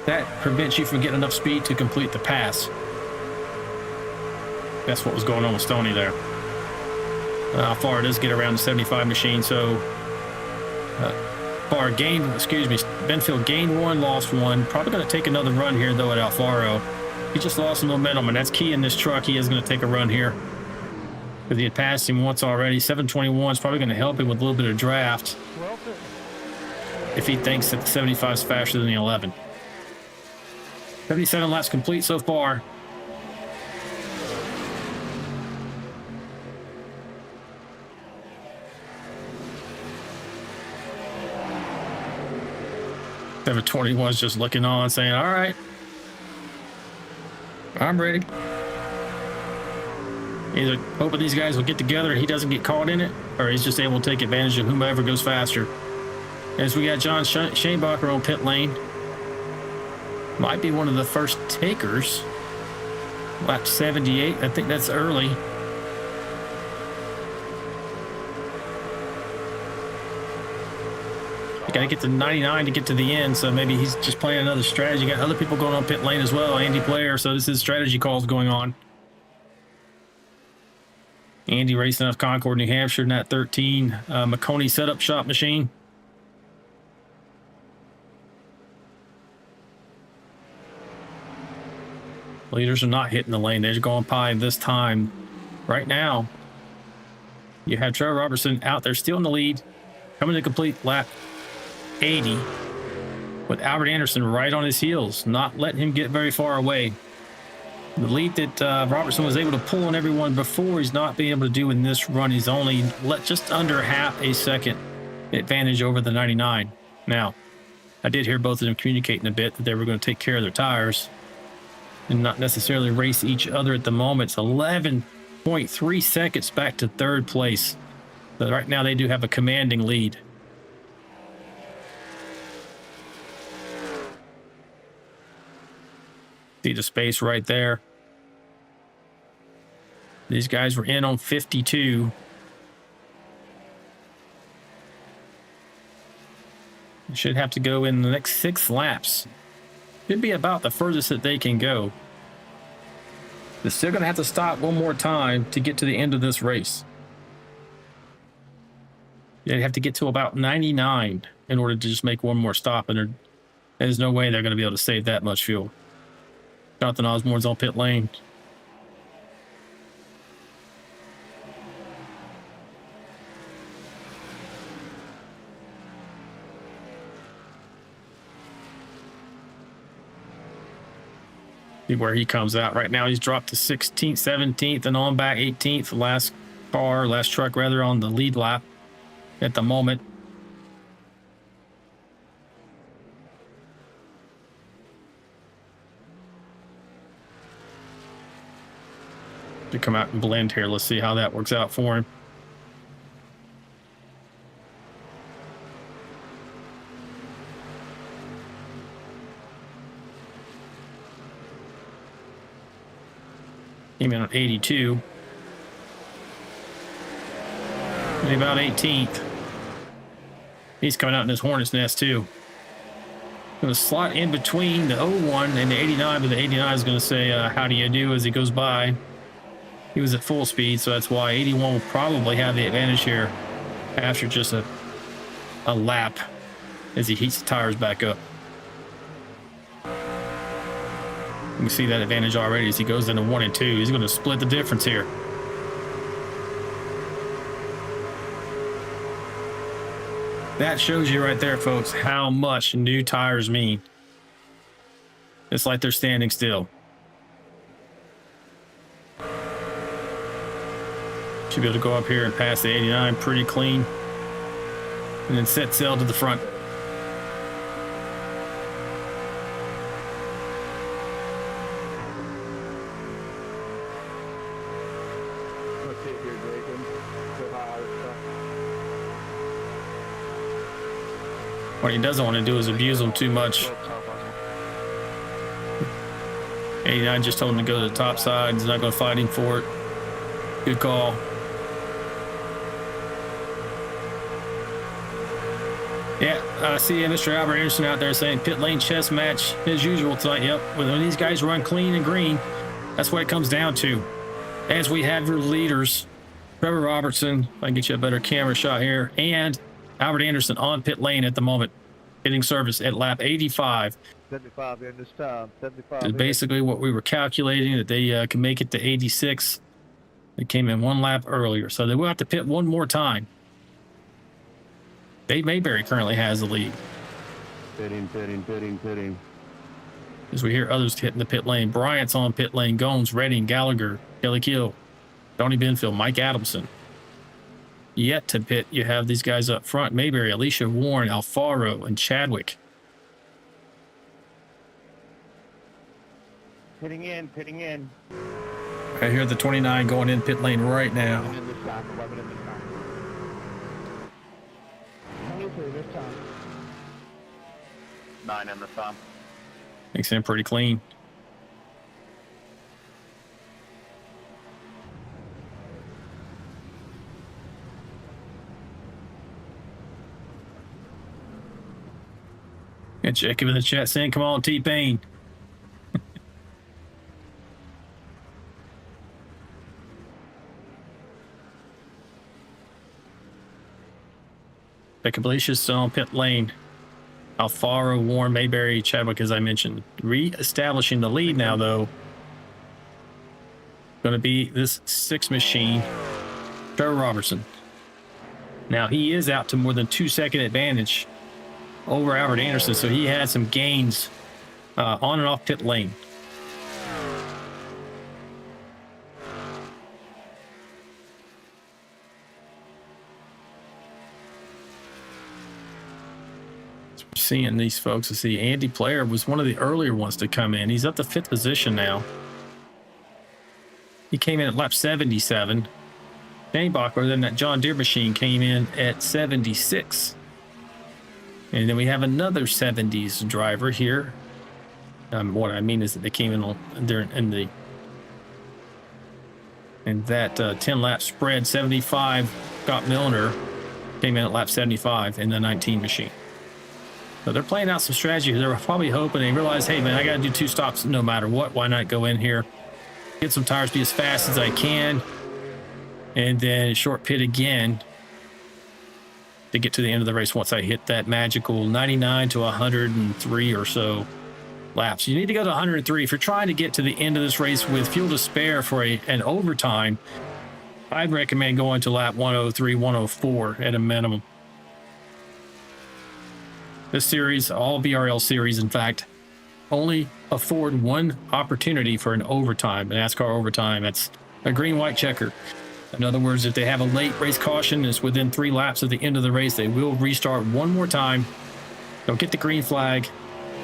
That prevents you from getting enough speed to complete the pass. That's what was going on with Stoney there. How far it is get around the 75 machine. So far gained, Benfield gained 1, lost 1. Probably going to take another run here though at Alfaro. He just lost some momentum, and that's key in this truck. He is going to take a run here because he had passed him once already. 721 is probably going to help him with a little bit of draft if he thinks that the 75 is faster than the 11. 77 laps complete so far. Number 21 is just looking on, saying, all right, I'm ready. Either hoping these guys will get together and he doesn't get caught in it, or he's just able to take advantage of whomever goes faster. As we got John Shanebacher on pit lane. Might be one of the first takers. Lap 78. I think that's early. You got to get to 99 to get to the end, so maybe he's just playing another strategy. You got other people going on pit lane as well. Andy Blair, so this is strategy calls going on. Andy racing out of Concord, New Hampshire, Nat 13. McConey setup shop machine. Leaders are not hitting the lane. They're going by this time. Right now, you have Trevor Robertson out there still in the lead, coming to complete lap 80 with Albert Anderson right on his heels, not letting him get very far away. The lead that Robertson was able to pull on everyone before, he's not being able to do in this run. He's only just under half a second advantage over the 99. Now, I did hear both of them communicating a bit that they were going to take care of their tires and not necessarily race each other at the moment. It's 11.3 seconds back to third place. So right now they do have a commanding lead. See the space right there. These guys were in on 52. They should have to go in the next 6 laps. Should be about the furthest that they can go. They're still going to have to stop one more time to get to the end of this race. They have to get to about 99 in order to just make one more stop, and there's no way they're going to be able to save that much fuel. Jonathan Osborne's on pit lane. See where he comes out. Right now he's dropped to 16th, 17th, and on back 18th. Last truck rather, on the lead lap at the moment. To come out and blend here. Let's see how that works out for him. Came in on 82. Maybe about 18th. He's coming out in his hornet's nest too. Going to slot in between the 01 and the 89, but the 89 is going to say, how do you do, as he goes by. He was at full speed, so that's why 81 will probably have the advantage here after just a lap as he heats the tires back up. You can see that advantage already as he goes into 1 and 2. He's going to split the difference here. That shows you right there, folks, how much new tires mean. It's like they're standing still. Should be able to go up here and pass the 89 pretty clean. And then set sail to the front. What he doesn't want to do is abuse them too much. 89 just told him to go to the top side. He's not going to fight him for it. Good call. Yeah, I see Mr. Albert Anderson out there saying pit lane chess match as usual tonight. Yep, when these guys run clean and green, that's what it comes down to. As we have your leaders, Trevor Robertson, if I can get you a better camera shot here, and Albert Anderson on pit lane at the moment, hitting service at lap 85. 75 in this time. 75. Is basically what we were calculating, that they can make it to 86. They came in 1 lap earlier, so they will have to pit one more time. Dave Mayberry currently has the lead. Pitting. As we hear others hitting the pit lane. Bryant's on pit lane. Gomes, Redding, Gallagher, Kelly Kill, Tony Benfield, Mike Adamson. Yet to pit, you have these guys up front. Mayberry, Alicia Warren, Alfaro, and Chadwick. Pitting in. I hear the 29 going in pit lane right now. 23 this time. 9 in this time. Makes him pretty clean. And Jacob in the chat saying, come on, T-Pain. Jacob Alicia's still on pit lane. Alfaro, Warren, Mayberry, Chadwick, as I mentioned. Re-establishing the lead now, though. Going to be this 6 machine, Trevor Robertson. Now, he is out to more than 2-second advantage over Albert Anderson, so he had some gains on and off pit lane. So we're seeing these folks. To see Andy Player was one of the earlier ones to come in. He's up to 5th position now. He came in at lap 77. Shane Bachler, then that John Deere machine, came in at 76. And then we have another 70s driver here. What I mean is that they came in in that 10-lap spread. 75, Scott Milner came in at lap 75 in the 19 machine. So they're playing out some strategy. They're probably hoping, they realize, hey, man, I got to do 2 stops no matter what. Why not go in here, get some tires, be as fast as I can, and then short pit again to get to the end of the race once I hit that magical 99 to 103 or so laps. You need to go to 103. If you're trying to get to the end of this race with fuel to spare for an overtime, I'd recommend going to lap 103, 104 at a minimum. This series, all VRL series, in fact, only afford one opportunity for an overtime, an NASCAR overtime. That's a green-white checker. In other words, if they have a late race caution, it's within 3 laps at the end of the race, they will restart one more time. They'll get the green flag,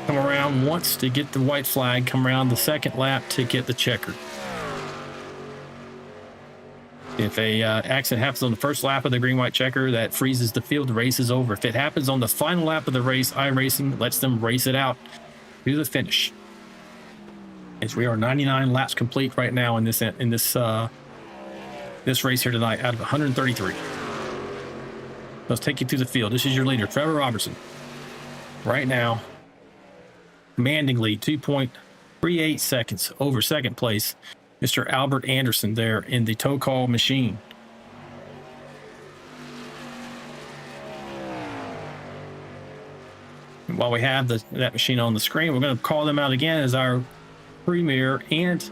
come around once to get the white flag, come around the second lap to get the checker. If a accident happens on the first lap of the green-white checker, that freezes the field, the race is over. If it happens on the final lap of the race, iRacing lets them race it out to the finish. As we are 99 laps complete right now in this race here tonight out of 133. Let's take you through the field. This is your leader, Trevor Robertson. Right now, commanding lead, 2.38 seconds over second place, Mr. Albert Anderson there in the tow call machine. And while we have that machine on the screen, we're going to call them out again as our Premiere and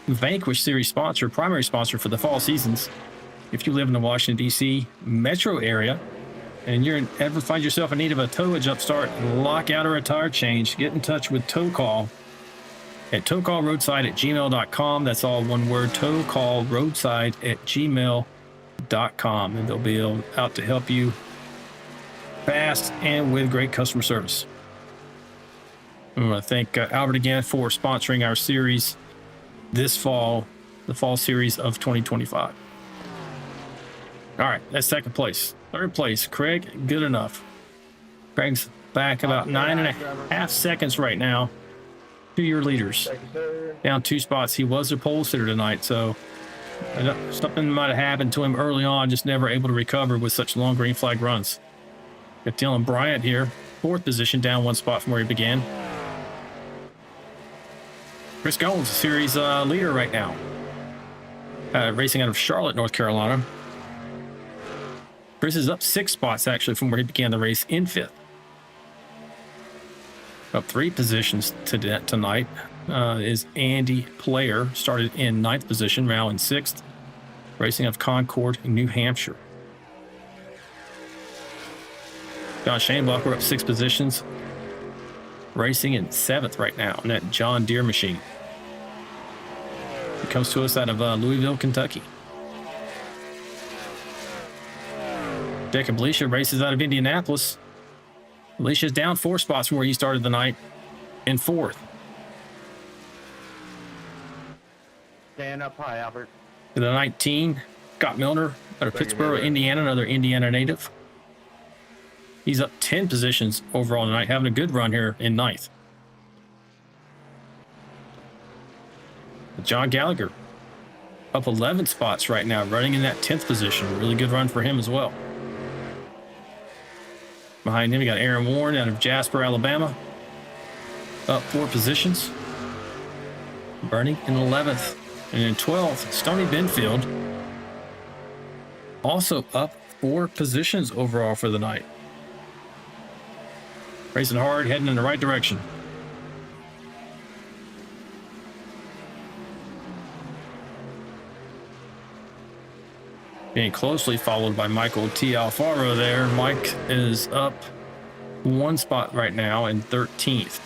Vanquish Series sponsor, primary sponsor for the fall seasons. If you live in the Washington, D.C. metro area and you ever find yourself in need of a towage upstart, lockout, or a tire change, get in touch with Tow Call at towcallroadside@gmail.com. That's all one word, towcallroadside@gmail.com. And they'll be out to help you fast and with great customer service. I want to thank Albert again for sponsoring our series this fall, the fall series of 2025. All right, that's second place. Third place, Craig, good enough. Craig's back about 9.5 seconds right now to your leaders. Down 2 spots. He was a pole sitter tonight, so something might have happened to him early on, just never able to recover with such long green flag runs. Got Dylan Bryant here, 4th position, down 1 spot from where he began. Chris Goins, series leader right now, racing out of Charlotte, North Carolina. Chris is up 6 spots actually from where he began the race, in 5th. Up 3 positions tonight is Andy Player, started in 9th position, now in 6th, racing out of Concord, New Hampshire. John Shaneblocker up 6 positions, racing in 7th right now in that John Deere machine. It comes to us out of Louisville, Kentucky. Jacob Alicia races out of Indianapolis. Alicia's down 4 spots from where he started the night, in 4th. Stand up high, Albert. To the 19, Scott Milner out of Pittsburgh, Indiana, another Indiana native. He's up 10 positions overall tonight, having a good run here in 9th. John Gallagher up 11 spots right now, running in that 10th position. Really good run for him as well. Behind him, we got Aaron Warren out of Jasper, Alabama, up 4 positions. Bernie in 11th. And in 12th, Stoney Benfield, also up 4 positions overall for the night. Racing hard, heading in the right direction. Being closely followed by Michael T. Alfaro there. Mike is up 1 spot right now in 13th.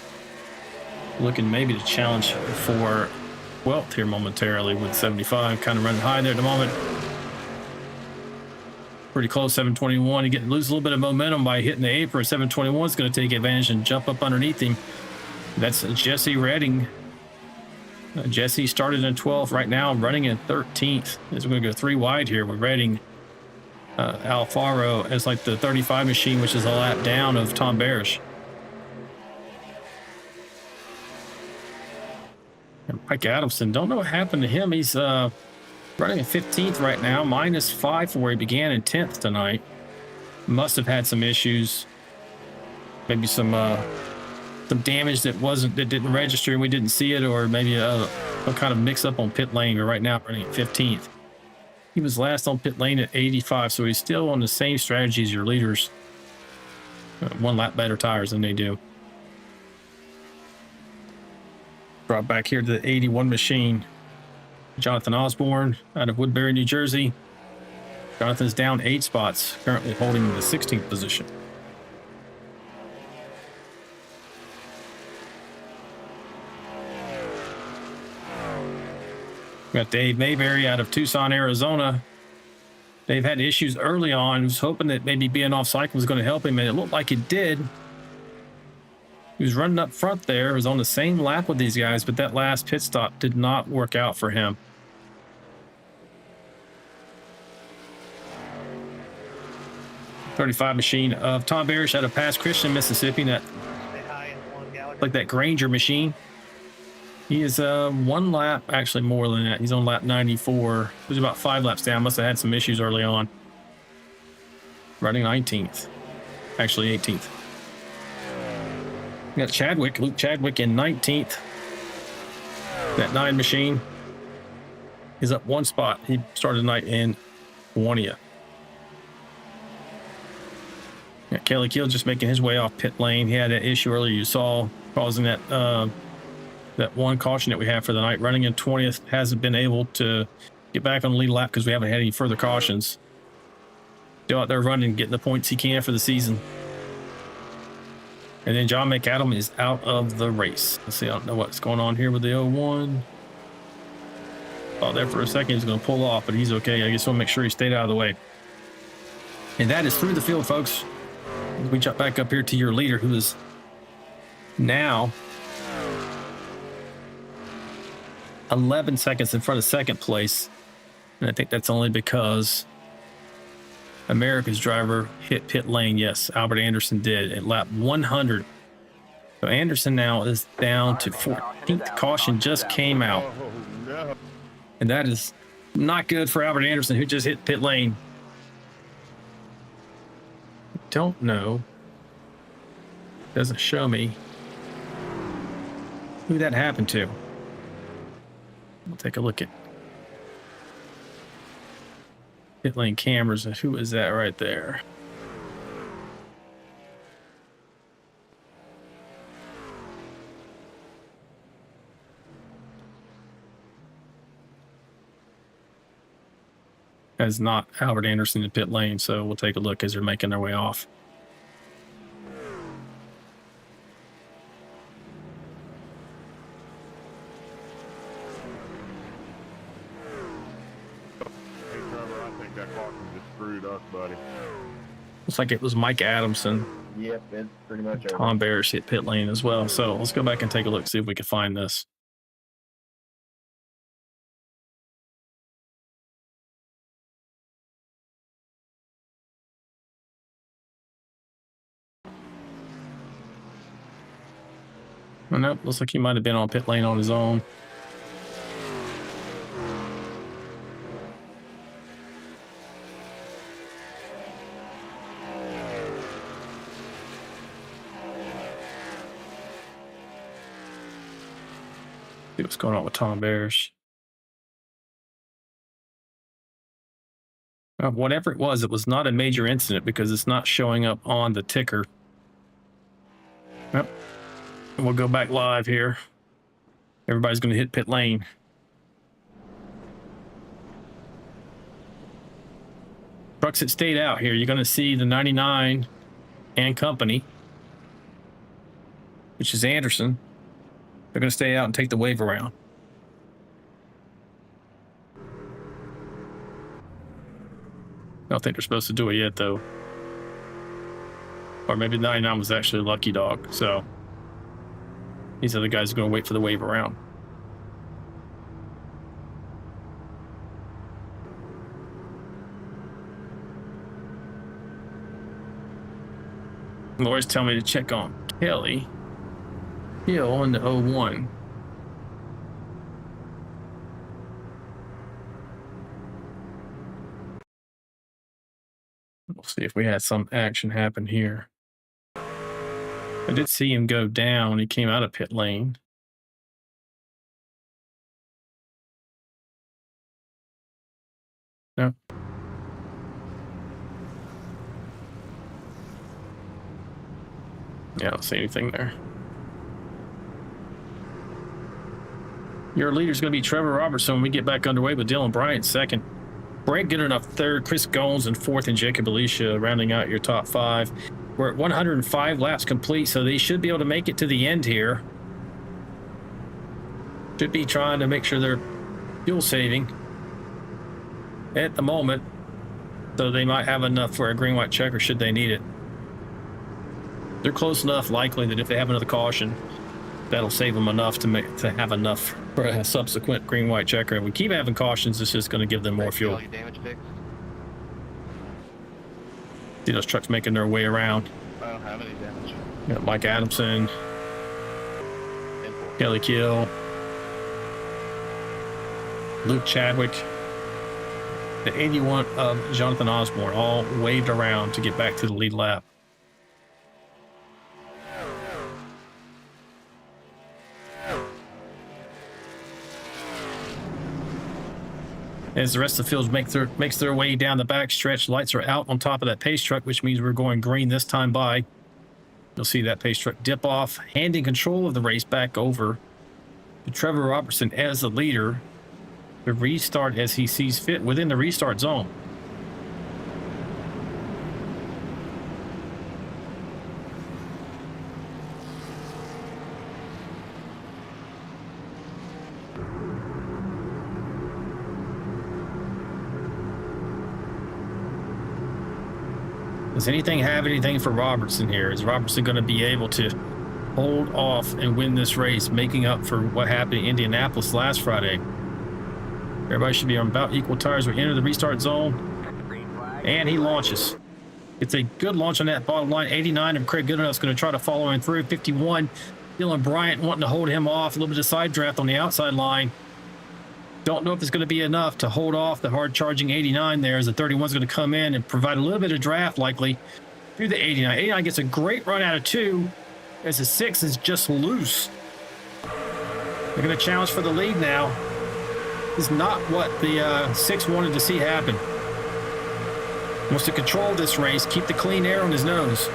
Looking maybe to challenge for 12th here momentarily with 75. Kind of running high there at the moment. Pretty close, 721. He lose a little bit of momentum by hitting the apron. 721 is going to take advantage and jump up underneath him. That's Jesse Redding. Jesse started in 12th right now, running in 13th. As we're going to go 3 wide here with Redding. Alfaro as like the 35 machine, which is a lap down of Tom Barish. And Mike Adamson, don't know what happened to him. He's running in 15th right now, -5 from where he began in 10th tonight. Must have had some issues, maybe some damage that didn't register and we didn't see it, or maybe some kind of mix up on pit lane. But right now running at 15th. He was last on pit lane at 85, so he's still on the same strategy as your leaders. 1 lap better tires than they do. Brought back here to the 81 machine. Jonathan Osborne out of Woodbury, New Jersey. Jonathan's down 8 spots, currently holding the 16th position. We got Dave Mayberry out of Tucson, Arizona. Dave had issues early on. He was hoping that maybe being off cycle was going to help him, and it looked like it did. He was running up front there. He was on the same lap with these guys, but that last pit stop did not work out for him. .35 machine of Tom Barish out of Pass Christian, Mississippi. That like that Granger machine. He is 1 lap, actually more than that. He's on lap 94. He was about 5 laps down. Must have had some issues early on. Running 19th, actually 18th. We got Chadwick, Luke Chadwick in 19th. That 9 machine is up 1 spot. He started the night in 20th. Got Kelly Keel just making his way off pit lane. He had that issue earlier you saw, causing that 1 caution that we have for the night. Running in 20th, hasn't been able to get back on the lead lap because we haven't had any further cautions. Still out there running, getting the points he can for the season. And then John McAdam is out of the race. Let's see, I don't know what's going on here with the 01. Thought there for a second he's going to pull off, but he's okay. I guess we'll make sure he stayed out of the way. And that is through the field, folks. We jump back up here to your leader, who is now 11 seconds in front of 2nd place. And I think that's only because America's driver hit pit lane. Yes, Albert Anderson did at lap 100. So Anderson now is down to 14th. Caution just came out. And that is not good for Albert Anderson, who just hit pit lane. Don't know. Doesn't show me who that happened to. We'll take a look at pit lane cameras. And who is that right there? That's not Albert Anderson in pit lane, so we'll take a look as they're making their way off. Buddy. Looks like it was Mike Adamson. Yep, it's pretty much over. Tom Barish hit pit lane as well. So let's go back and take a look, see if we can find this. Oh, nope, looks like he might have been on pit lane on his own. See what's going on with Tom Bears. Whatever it was not a major incident because it's not showing up on the ticker. Yep. We'll go back live here. Everybody's going to hit pit lane. Trucks that stayed out here, you're going to see the 99 and company, which is Anderson. They're going to stay out and take the wave around. I don't think they're supposed to do it yet, though. Or maybe 99 was actually a lucky dog, so these other guys are going to wait for the wave around. Lawyers tell me to check on Kelly Hill in the 01. We'll see if we had some action happen here. I did see him go down. He came out of pit lane. No. Yeah, I don't see anything there. Your leader's going to be Trevor Robertson when we get back underway with Dylan Bryant second. Brent Goodenough third, Chris Goins in fourth, and Jacob Alicia rounding out your top five. We're at 105 laps complete, so they should be able to make it to the end here. Should be trying to make sure they're fuel saving at the moment, so they might have enough for a green-white checker should they need it. They're close enough, likely, that if they have another caution, that'll save them enough to have enough for a subsequent green-white checker. And we keep having cautions, it's just going to give them more fuel. See those trucks making their way around. I don't have any damage. Got Mike Adamson, Kelly Kill, Luke Chadwick, the 81 of Jonathan Osborne, all waved around to get back to the lead lap. As the rest of the field makes their way down the back stretch, lights are out on top of that pace truck, which means we're going green this time by. You'll see that pace truck dip off, handing control of the race back over to Trevor Robertson as the leader to restart as he sees fit within the restart zone. Does anything have anything for Robertson here? Is Robertson going to be able to hold off and win this race, making up for what happened in Indianapolis last Friday? Everybody should be on about equal tires. We enter the restart zone, and he launches. It's a good launch on that bottom line. 89 of Craig Goodenough is going to try to follow him through. 51, Dylan Bryant wanting to hold him off. A little bit of side draft on the outside line. Don't know if it's going to be enough to hold off the hard-charging 89 there, as the 31 is going to come in and provide a little bit of draft, likely, through the 89. 89 gets a great run out of 2, as the 6 is just loose. They're going to challenge for the lead now. This is not what the 6 wanted to see happen. Wants to control this race, keep the clean air on his nose.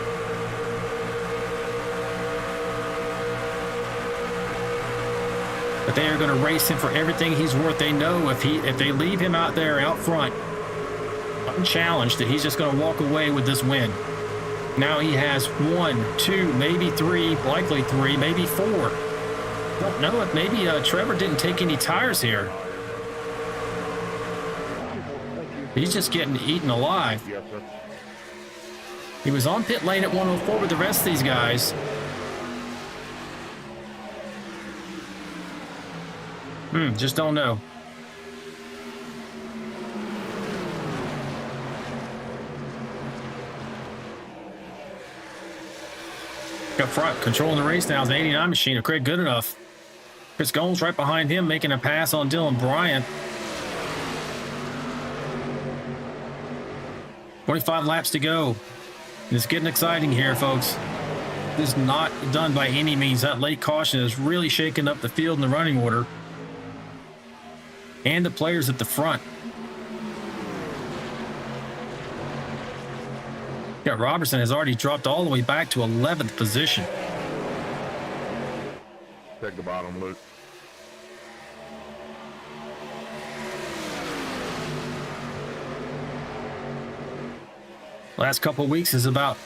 But they are going to race him for everything he's worth. They know if they leave him out there out front unchallenged, that he's just going to walk away with this win. Now he has 1, 2, maybe 3, likely 3, maybe 4. Don't know if maybe Trevor didn't take any tires here. He's just getting eaten alive. He was on pit lane at 104 with the rest of these guys. Just don't know. Up front, controlling the race now is the 89 machine of Craig Goodenough. Chris Goins right behind him, making a pass on Dylan Bryant. 25 laps to go. It's getting exciting here, folks. is not done by any means. That late caution is really shaking up the field in the running order and the players at the front. Yeah, Robertson has already dropped all the way back to 11th position. Check the bottom, Luke. Last couple of weeks is about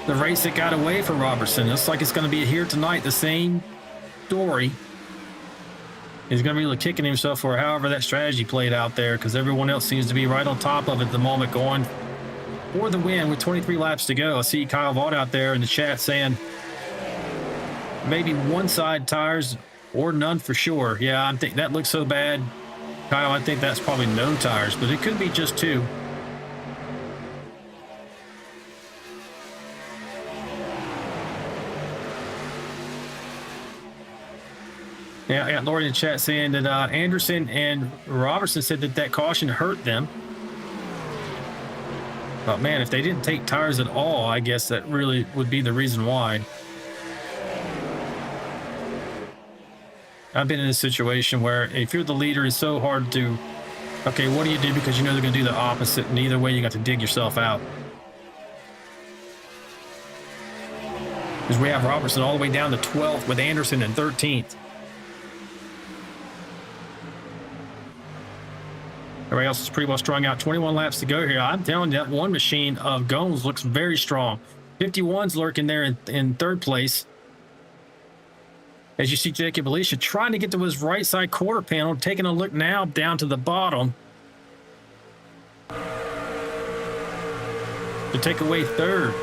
the race that got away from Robertson. Looks like it's going to be here tonight. The same story. He's going to be really kicking himself for however that strategy played out there, because everyone else seems to be right on top of it at the moment, going for the win with 23 laps to go. I see Kyle Vaught out there in the chat saying maybe one side tires or none for sure. Yeah, I think that looks so bad, Kyle. I think that's probably no tires, but it could be just two. Yeah, Lori in the chat saying that Anderson and Robertson said that caution hurt them. But man, if they didn't take tires at all, I guess that really would be the reason why. I've been in a situation where if you're the leader, it's so hard to, okay, what do you do? Because you know they're going to do the opposite, and either way you got to dig yourself out. Because we have Robertson all the way down to 12th with Anderson in 13th. Everybody else is pretty well strung out. 21 laps to go here. I'm telling you, that one machine of Gomes looks very strong. 51's lurking there in third place. As you see Jacob Alicia trying to get to his right side quarter panel, taking a look now down to the bottom to take away third.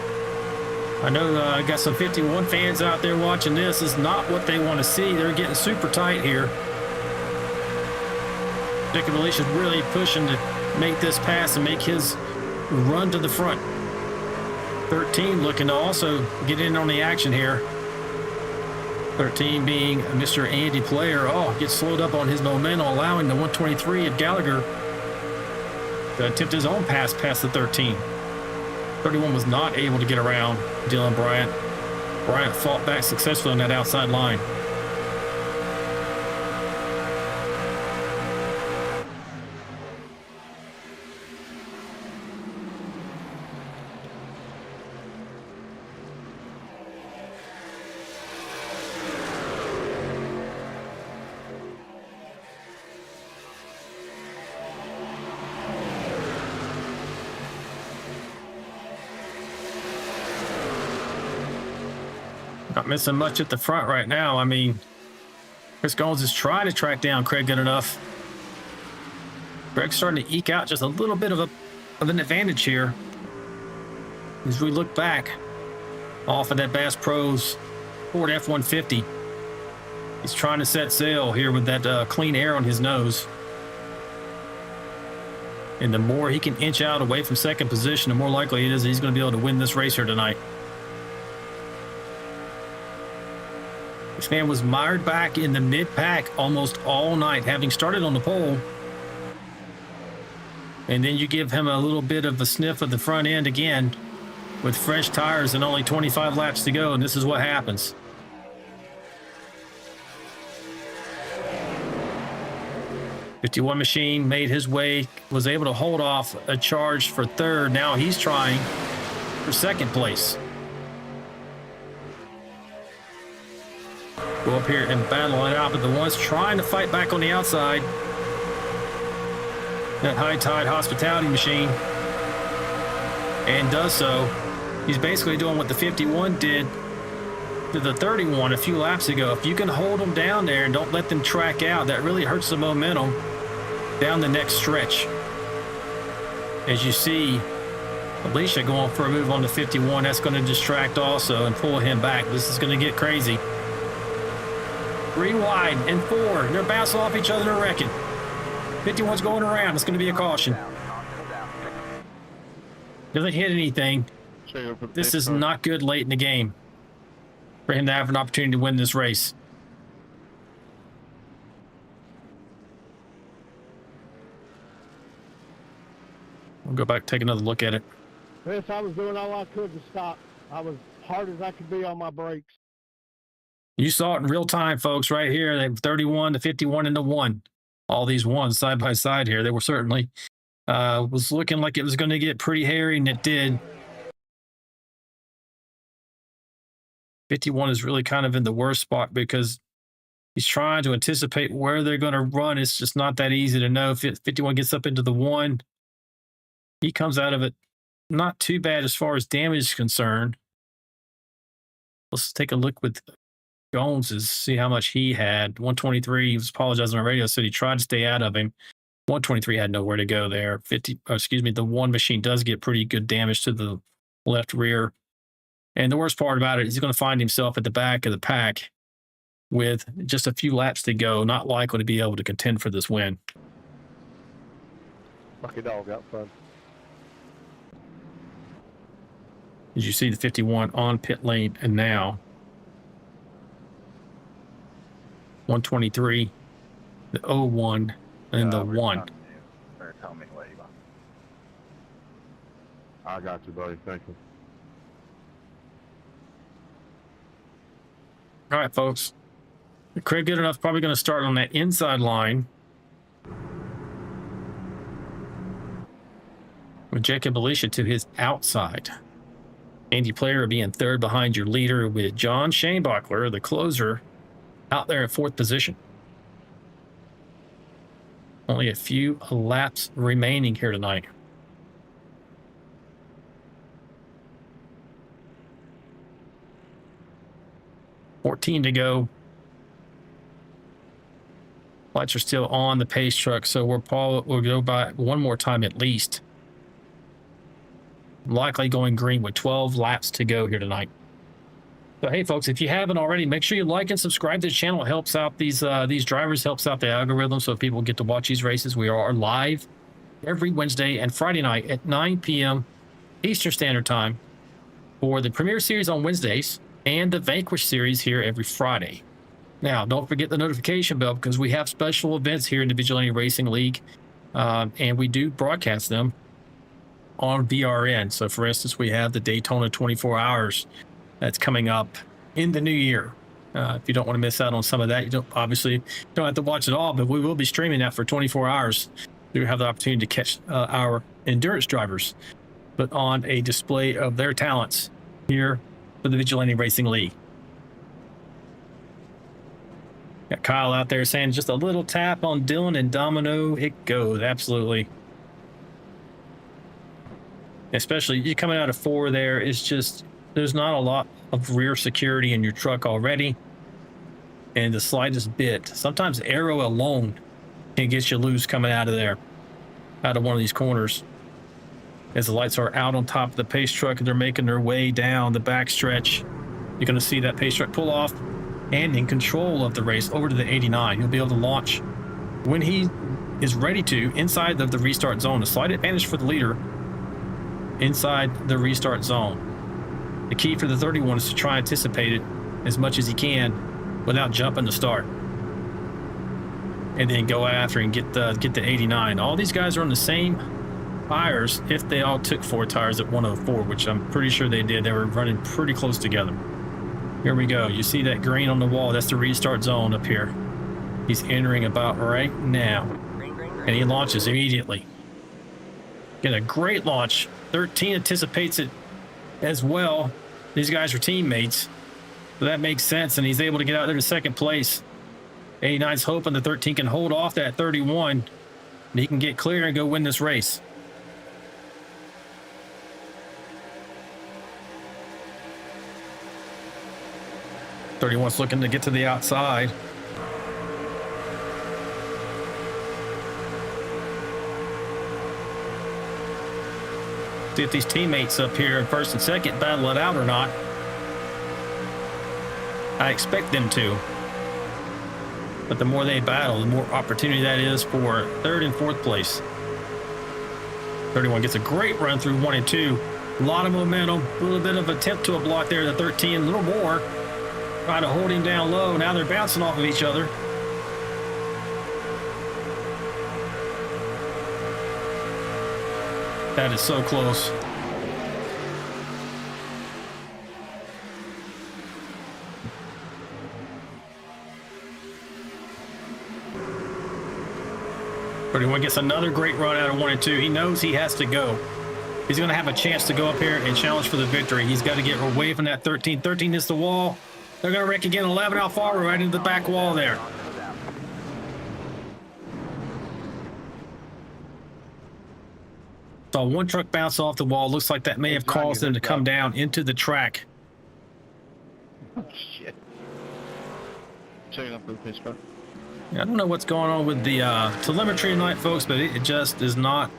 I know I got some 51 fans out there watching this. This is not what they want to see. They're getting super tight here. Jacob Alicia's really pushing to make this pass and make his run to the front. 13 looking to also get in on the action here. 13 being Mr. Andy Player. Oh, gets slowed up on his momentum, allowing the 123 of Gallagher to attempt his own pass past the 13. 31 was not able to get around Dylan Bryant. Bryant fought back successfully on that outside line. Not missing much at the front right now. I mean, Chris Gomes is trying to track down Craig good enough. Craig's starting to eke out just a little bit of an advantage here. As we look back off of that Bass Pro's Ford F-150, he's trying to set sail here with that clean air on his nose. And the more he can inch out away from second position, the more likely it is he's going to be able to win this race here tonight. This man was mired back in the mid-pack almost all night, having started on the pole. And then you give him a little bit of a sniff of the front end again with fresh tires and only 25 laps to go, and this is what happens. '51 machine made his way, was able to hold off a charge for third. Now he's trying for second place. Go up here and battle it out, but the one's trying to fight back on the outside. That high tide hospitality machine, and does so. He's basically doing what the 51 did to the 31 a few laps ago. If you can hold them down there and don't let them track out, that really hurts the momentum down the next stretch. As you see Alicia going for a move on the 51, that's going to distract also and pull him back. This is going to get crazy. 3 wide and 4. They're bouncing off each other and wrecking. 51's going around. It's going to be a caution. Doesn't hit anything. This is not good late in the game for him to have an opportunity to win this race. We'll go back and take another look at it. Chris, I was doing all I could to stop. I was hard as I could be on my brakes. You saw it in real time, folks, right here. They 31 to 51 into 1. All these ones side by side here. They were certainly was looking like it was going to get pretty hairy, and it did. 51 is really kind of in the worst spot because he's trying to anticipate where they're going to run. It's just not that easy to know. If 51 gets up into the 1, he comes out of it not too bad as far as damage is concerned. Let's take a look with Jones and see how much he had. 123, he was apologizing on the radio, said he tried to stay out of him. 123 had nowhere to go there. The 1 machine does get pretty good damage to the left rear. And the worst part about it is he's going to find himself at the back of the pack with just a few laps to go, not likely to be able to contend for this win. Lucky dog got fun. As you see the 51 on pit lane, and now 123, the 01, and the 1. Tell me what you want. I got you, buddy. Thank you. All right, folks. Craig Goodenough's probably going to start on that inside line with Jacob Alicia to his outside. Andy Player being third behind your leader with John Shanebachler, the closer, out there at 4th position. Only a few laps remaining here tonight. $14 to go. Lights are still on the pace truck, so we'll go by one more time at least. Likely going green with 12 laps to go here tonight. So hey, folks, if you haven't already, make sure you like and subscribe to the channel. It helps out these drivers, helps out the algorithm, so people get to watch these races. We are live every Wednesday and Friday night at 9 p.m. Eastern Standard Time for the Premiere Series on Wednesdays and the Vanquish Series here every Friday. Now, don't forget the notification bell because we have special events here in the Vigilante Racing League, and we do broadcast them on VRN. So, for instance, we have the Daytona 24 Hours that's coming up in the new year. If you don't want to miss out on some of that, you don't have to watch it all, but we will be streaming that for 24 hours. You have the opportunity to catch our endurance drivers, but on a display of their talents here for the Vigilante Racing League. Got Kyle out there saying just a little tap on Dylan and Domino. It goes, absolutely. Especially you coming out of 4 there, it's just, there's not a lot of rear security in your truck already. And the slightest bit, sometimes aero alone can get you loose coming out of there, out of one of these corners. As the lights are out on top of the pace truck and they're making their way down the back stretch, you're going to see that pace truck pull off and in control of the race over to the 89. You'll be able to launch when he is ready to inside of the restart zone. A slight advantage for the leader inside the restart zone. The key for the 31 is to try and anticipate it as much as he can without jumping the start, and then go after and get the 89. All these guys are on the same tires if they all took 4 tires at 104, which I'm pretty sure they did. They were running pretty close together. Here we go. You see that green on the wall? That's the restart zone up here. He's entering about right now, and he launches immediately. Get a great launch. 13 anticipates it as well. These guys are teammates, so that makes sense, and he's able to get out there to 2nd place. 89's hoping the 13 can hold off that 31, and he can get clear and go win this race. .31's looking to get to the outside. See if these teammates up here in 1st and 2nd battle it out or not. I expect them to. But the more they battle, the more opportunity that is for 3rd and 4th place. 31 gets a great run through 1 and 2. A lot of momentum, a little bit of attempt to a block there. The 13, a little more. Trying to hold him down low. Now they're bouncing off of each other. That is so close. 31 gets another great run out of 1 and 2. He knows he has to go. He's going to have a chance to go up here and challenge for the victory. He's got to get away from that 13. 13 hits the wall. They're going to wreck again. 11 out far, right into the back wall there. Saw one truck bounce off the wall. Looks like that may have caused them to come down into the track. Oh, shit. I don't know what's going on with the telemetry tonight, folks, but it just is not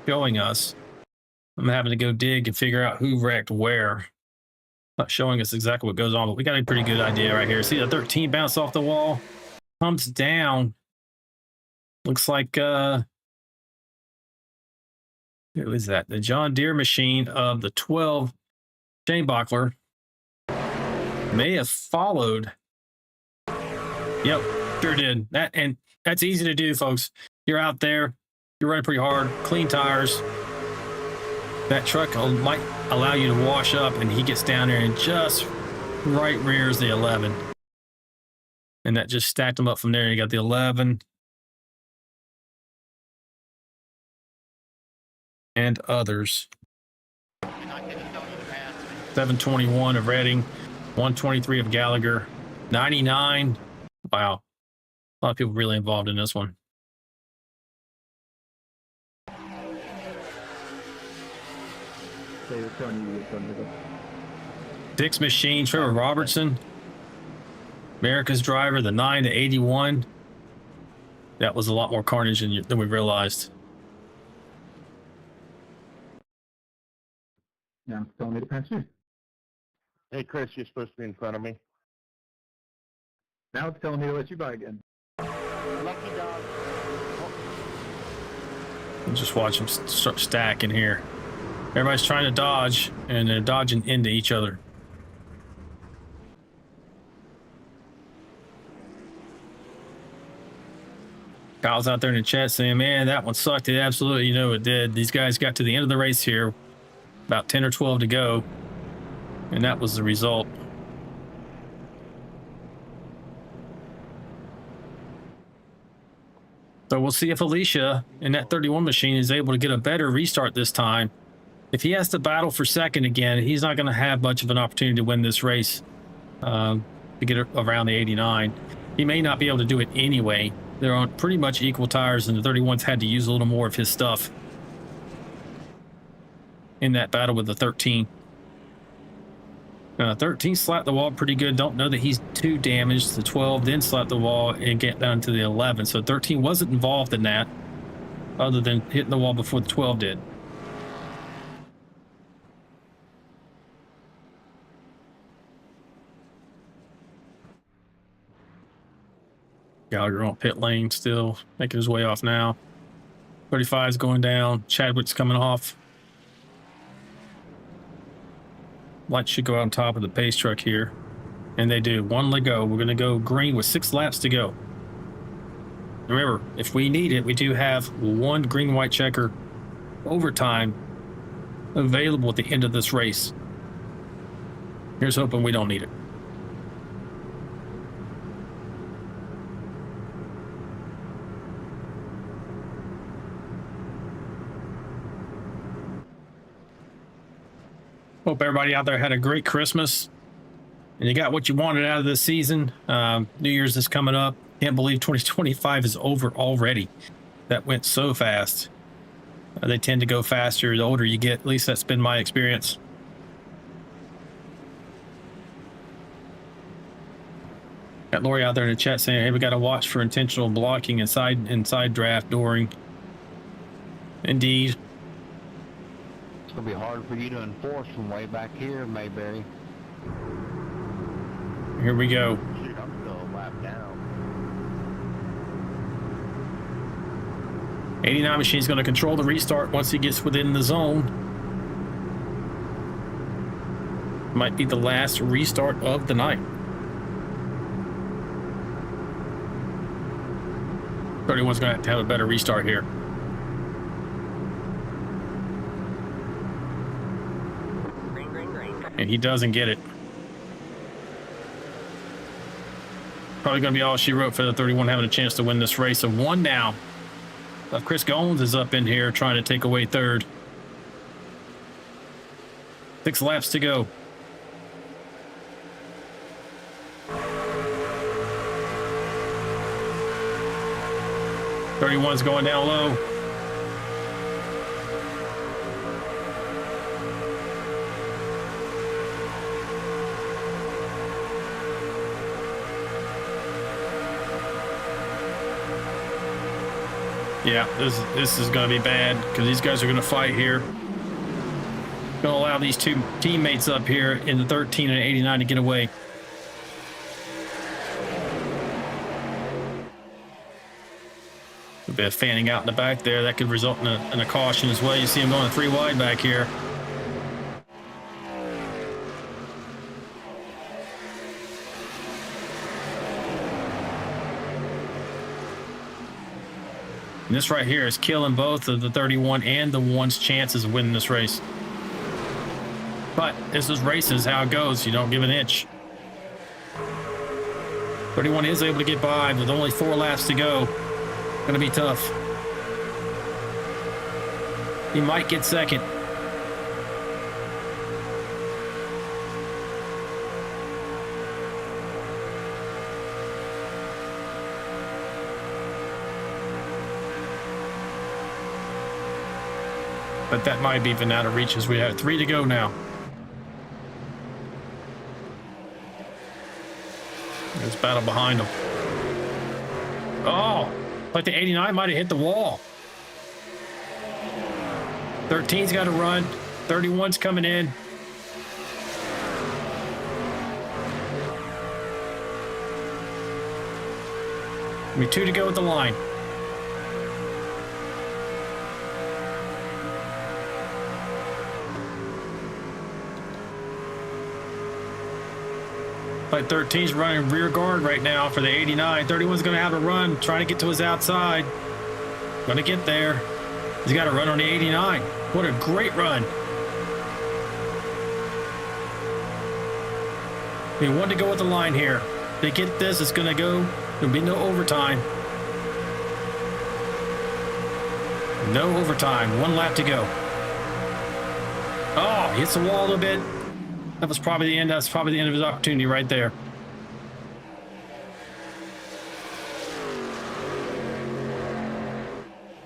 showing us. I'm having to go dig and figure out who wrecked where. Not showing us exactly what goes on, but we got a pretty good idea right here. See the 13 bounce off the wall, comes down. Looks like who is that? The John Deere machine of the 12 Shane Bockler may have followed. Yep, sure did. That's easy to do, folks. You're out there, you're running pretty hard, clean tires. That truck might allow you to wash up, and he gets down there and just right rears the 11. And that just stacked him up from there. You got the 11. And others. 721 of Redding, 123 of Gallagher, 99. Wow. A lot of people really involved in this one. Dick's Machine, Trevor Robertson, America's driver, the 9 to 81. That was a lot more carnage than we realized. Now it's telling me to pass you. Hey, Chris, you're supposed to be in front of me. Now it's telling me to let you by again. Lucky dog. Just watch them start stacking here. Everybody's trying to dodge, and they're dodging into each other. Kyle's out there in the chat saying, man, that one sucked. It absolutely, it did. These guys got to the end of the race here, about 10 or 12 to go, and that was the result. So we'll see if Alicia in that 31 machine is able to get a better restart this time. If he has to battle for second again, he's not going to have much of an opportunity to win this race to get around the 89. He may not be able to do it anyway. They're on pretty much equal tires, and the 31's had to use a little more of his stuff in that battle with the 13. 13 slapped the wall pretty good. Don't know that he's too damaged. The 12 then slapped the wall and get down to the 11. So 13 wasn't involved in that other than hitting the wall before the 12 did. Gallagher on pit lane still making his way off now. 35 is going down. Chadwick's coming off. Lights should go out on top of the pace truck here. And they do. One to go. We're going to go green with 6 laps to go. Remember, if we need it, we do have one green-white checker overtime available at the end of this race. Here's hoping we don't need it. Hope everybody out there had a great Christmas and you got what you wanted out of this season. New Year's is coming up. Can't believe 2025 is over already. That went so fast. They tend to go faster the older you get. At least that's been my experience. Got Lori out there in the chat saying, hey, we got to watch for intentional blocking and side draft dooring. Indeed. It's going to be hard for you to enforce from way back here, Mayberry. Here we go. Shoot, I'm still a lap down. 89 machine's going to control the restart once he gets within the zone. Might be the last restart of the night. 31's going to have a better restart here. And he doesn't get it. Probably going to be all she wrote for the 31 having a chance to win this race. So 1 now. Chris Goins is up in here trying to take away third. 6 laps to go. .31's going down low. Yeah, this is going to be bad because these guys are going to fight here. Going to allow these two teammates up here in the 13 and 89 to get away. A bit of fanning out in the back there. That could result in a caution as well. You see him going 3 wide back here. And this right here is killing both of the 31 and the 1's chances of winning this race. But this is racing, is how it goes. You don't give an inch. 31 is able to get by with only 4 laps to go. Gonna be tough. He might get second. But that might be even out of reach as we have 3 to go now. There's battle behind him. Oh, like the 89 might have hit the wall. 13's got to run. 31's coming in. Be 2 to go at the line. Like 13's running rear guard right now for the 89. 31's going to have a run, trying to get to his outside. Going to get there. He's got to run on the 89. What a great run. We want to go with the line here. If they get this, it's going to go. There'll be no overtime. No overtime. 1 lap to go. Oh, hits the wall a little bit. That was probably the end. That's probably the end of his opportunity right there.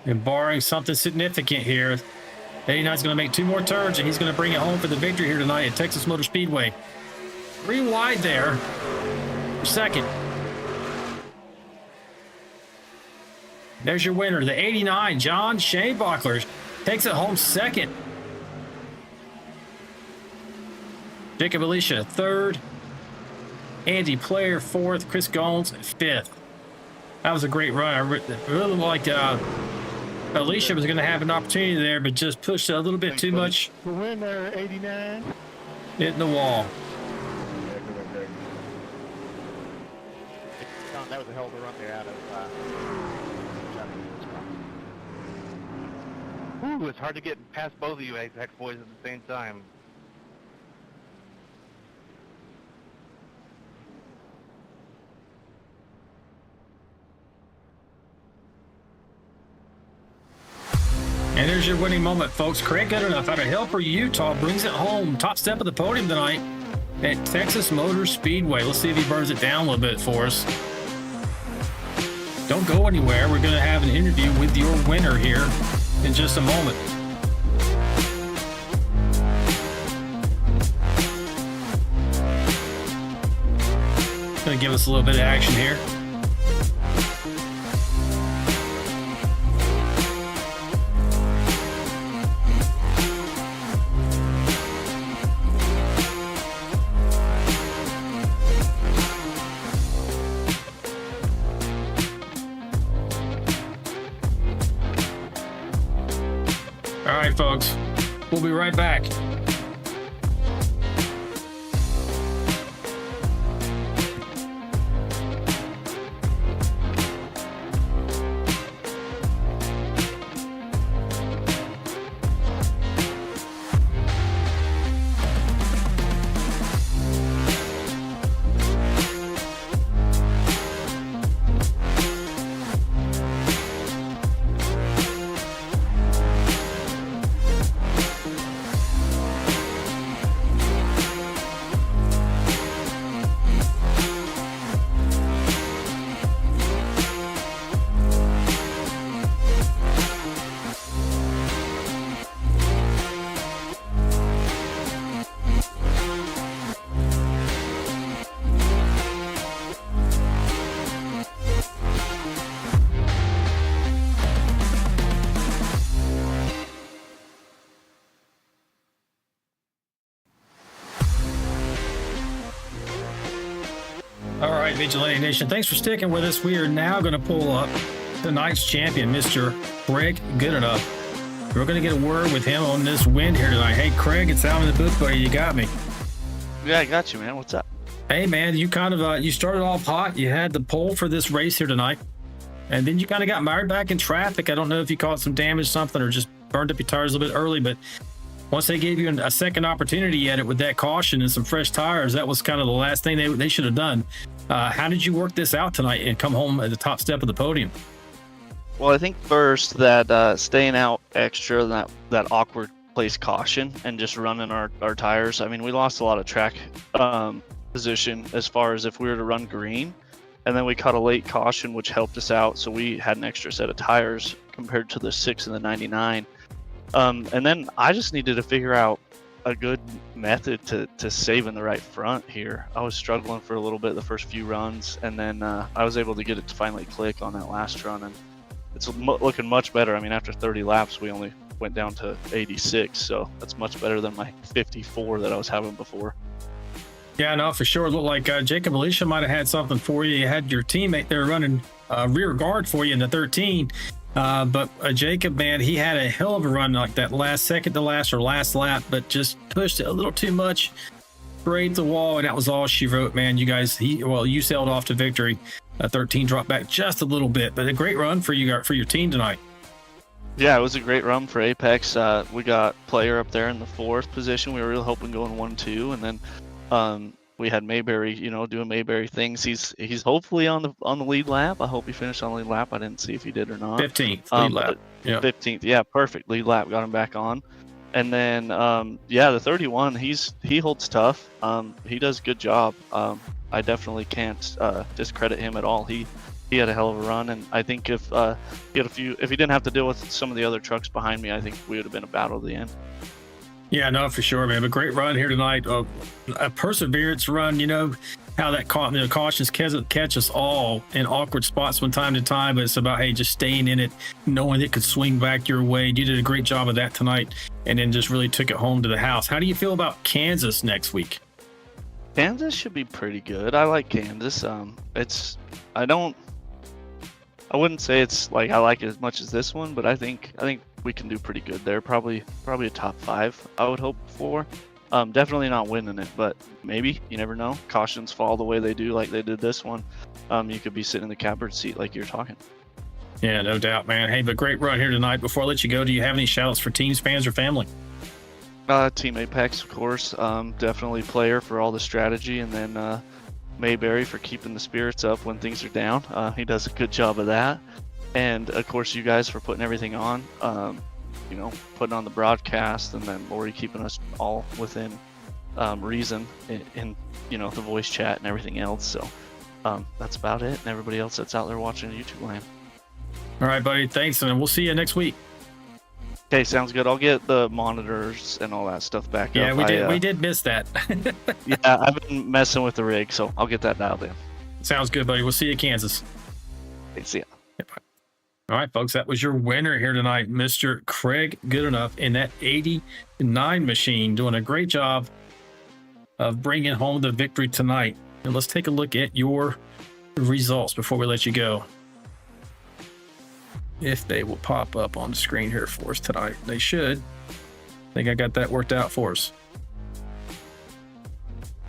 And barring something significant here, 89's going to make 2 more turns, and he's going to bring it home for the victory here tonight at Texas Motor Speedway. 3 wide there for second. There's your winner, the 89, John Schaenbachler, takes it home second. Jacob Alicia, 3rd. Andy Player, 4th. Chris Goins, 5th. That was a great run. I really liked Alicia was going to have an opportunity there, but just pushed it a little bit too much. The winner, 89. Hitting the wall. That was a hell of a run there out of Ooh, it's hard to get past both of you X boys at the same time. And there's your winning moment, folks. Craig Goodenough out of Helper, Utah brings it home. Top step of the podium tonight at Texas Motor Speedway. Let's see if he burns it down a little bit for us. Don't go anywhere. We're going to have an interview with your winner here in just a moment. Going to give us a little bit of action here. All right, folks, we'll be right back. All right, Vigilante Nation, thanks for sticking with us. We are now going to pull up tonight's champion, Mr. Craig Goodenough. We're going to get a word with him on this win here tonight. Hey, Craig, it's out in the booth, buddy. You got me. Yeah, I got you, man. What's up? Hey, man, you kind of you started off hot. You had the pole for this race here tonight, and then you kind of got mired back in traffic. I don't know if you caused some damage, something, or just burned up your tires a little bit early, but once they gave you a second opportunity at it with that caution and some fresh tires, that was kind of the last thing they should have done. How did you work this out tonight and come home at the top step of the podium? Well, I think first that staying out extra, that awkward place caution and just running our tires. I mean, we lost a lot of track position as far as if we were to run green, and then we caught a late caution, which helped us out. So we had an extra set of tires compared to the 6 and the 99. And then I just needed to figure out a good method to saving the right front here. I was struggling for a little bit the first few runs, and then I was able to get it to finally click on that last run, and it's looking much better. I mean, after 30 laps, we only went down to 86, so that's much better than my 54 that I was having before. Yeah, no, for sure. It looked like Jacob Alicia might have had something for you. You had your teammate there running rear guard for you in the 13. But Jacob, man, he had a hell of a run, like that second to last or last lap, but just pushed it a little too much, sprayed the wall, and that was all she wrote, man. You guys, you sailed off to victory. 13 dropped back just a little bit, but a great run for your team tonight. Yeah, it was a great run for Apex. We got player up there in the 4th position. We were really hoping going 1-2, and then we had Mayberry, doing Mayberry things. He's hopefully on the lead lap. I hope he finished on the lead lap. I didn't see if he did or not. 15th lead lap. Yeah. 15th. Yeah, perfect lead lap. Got him back on. And then the 31. He holds tough. He does a good job. I definitely can't discredit him at all. He had a hell of a run, and I think if he didn't have to deal with some of the other trucks behind me, I think we would have been a battle at the end. Yeah, no, for sure, man. A great run here tonight. A perseverance run. You know how that cautions catch us all in awkward spots from time to time, but it's about, hey, just staying in it, knowing it could swing back your way. You did a great job of that tonight, and then just really took it home to the house. How do you feel about Kansas next week? Kansas should be pretty good. I like Kansas. I wouldn't say it's like I like it as much as this one, but I think we can do pretty good there. Probably a top 5, I would hope for. Definitely not winning it, but maybe. You never know. Cautions fall the way they do, like they did this one. You could be sitting in the catbird seat like you're talking. Yeah, no doubt, man. Hey, but great run here tonight. Before I let you go, do you have any shout-outs for teams, fans, or family? Team Apex, of course. Definitely player for all the strategy, and then Mayberry for keeping the spirits up when things are down. He does a good job of that. And of course, you guys for putting everything on, putting on the broadcast, and then Lori keeping us all within reason in the voice chat and everything else. So that's about it. And everybody else that's out there watching YouTube land. All right, buddy. Thanks, and we'll see you next week. Okay, sounds good. I'll get the monitors and all that stuff back up. Yeah, we did miss that. Yeah, I've been messing with the rig, so I'll get that dialed in. Sounds good, buddy. We'll see you in Kansas. Okay, see ya. Yep. All right, folks, that was your winner here tonight, Mr. Craig Goodenough in that 89 machine, doing a great job of bringing home the victory tonight. And let's take a look at your results before we let you go. If they will pop up on the screen here for us tonight. They should. I think I got that worked out for us.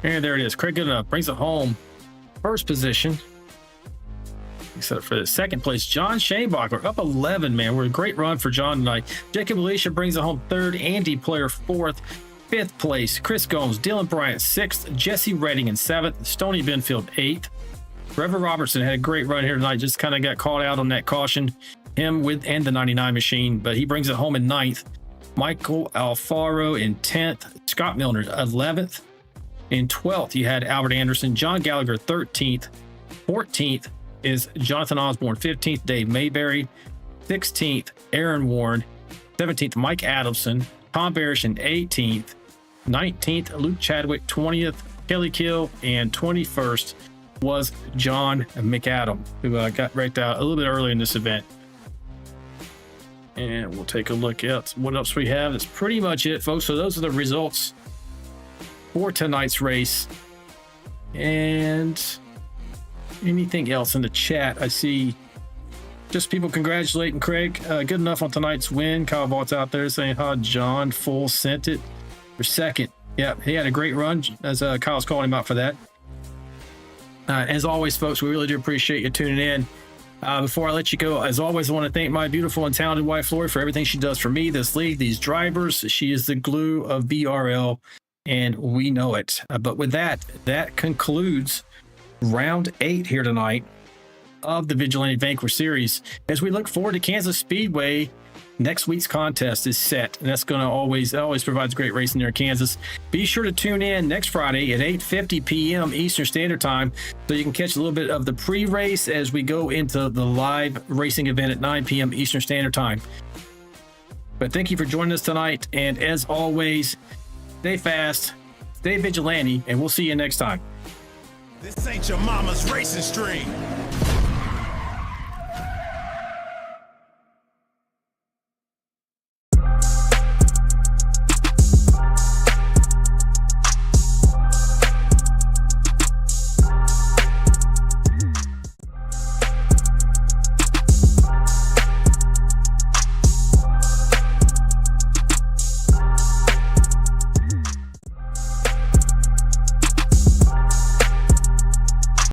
And there it is. Craig Goodenough brings it home. First position. Except for the second place, John Shanebacher up 11, man. We're a great run for John tonight. Jacob Alicia brings it home 3rd. Andy Player 4th. 5th place, Chris Gomes. Dylan Bryant 6th. Jesse Redding in 7th. Stoney Benfield 8th. Trevor Robertson had a great run here tonight. Just kind of got caught out on that caution. Him and the 99 machine, but he brings it home in 9th. Michael Alfaro in 10th. Scott Milner 11th. In 12th, you had Albert Anderson. John Gallagher 13th. 14th is Jonathan Osborne. 15th, Dave Mayberry. 16th, Aaron Warren. 17th, Mike Adamson. Tom Barish in 18th. 19th, Luke Chadwick. 20th, Kelly Kill. And 21st was John McAdam, who got raked out a little bit early in this event. And we'll take a look at what else we have. That's pretty much it, folks. So those are the results for tonight's race. And anything else in the chat. I see just people congratulating Craig. Good enough on tonight's win. Kyle Vaught's out there saying, John Full sent it for second. Yeah, he had a great run, as Kyle's calling him out for that. As always, folks, we really do appreciate you tuning in. Before I let you go, as always, I want to thank my beautiful and talented wife, Lori, for everything she does for me, this league, these drivers. She is the glue of VRL, and we know it. But with that, that concludes round 8 here tonight of the Vigilante Vanquish Series. As we look forward to Kansas Speedway, next week's contest is set, and that's going to always provides great racing there in Kansas. Be sure to tune in next Friday at 8:50 p.m. Eastern Standard Time so you can catch a little bit of the pre-race as we go into the live racing event at 9 p.m. Eastern Standard Time. But thank you for joining us tonight, and as always, stay fast, stay vigilante, and we'll see you next time. This ain't your mama's racing stream.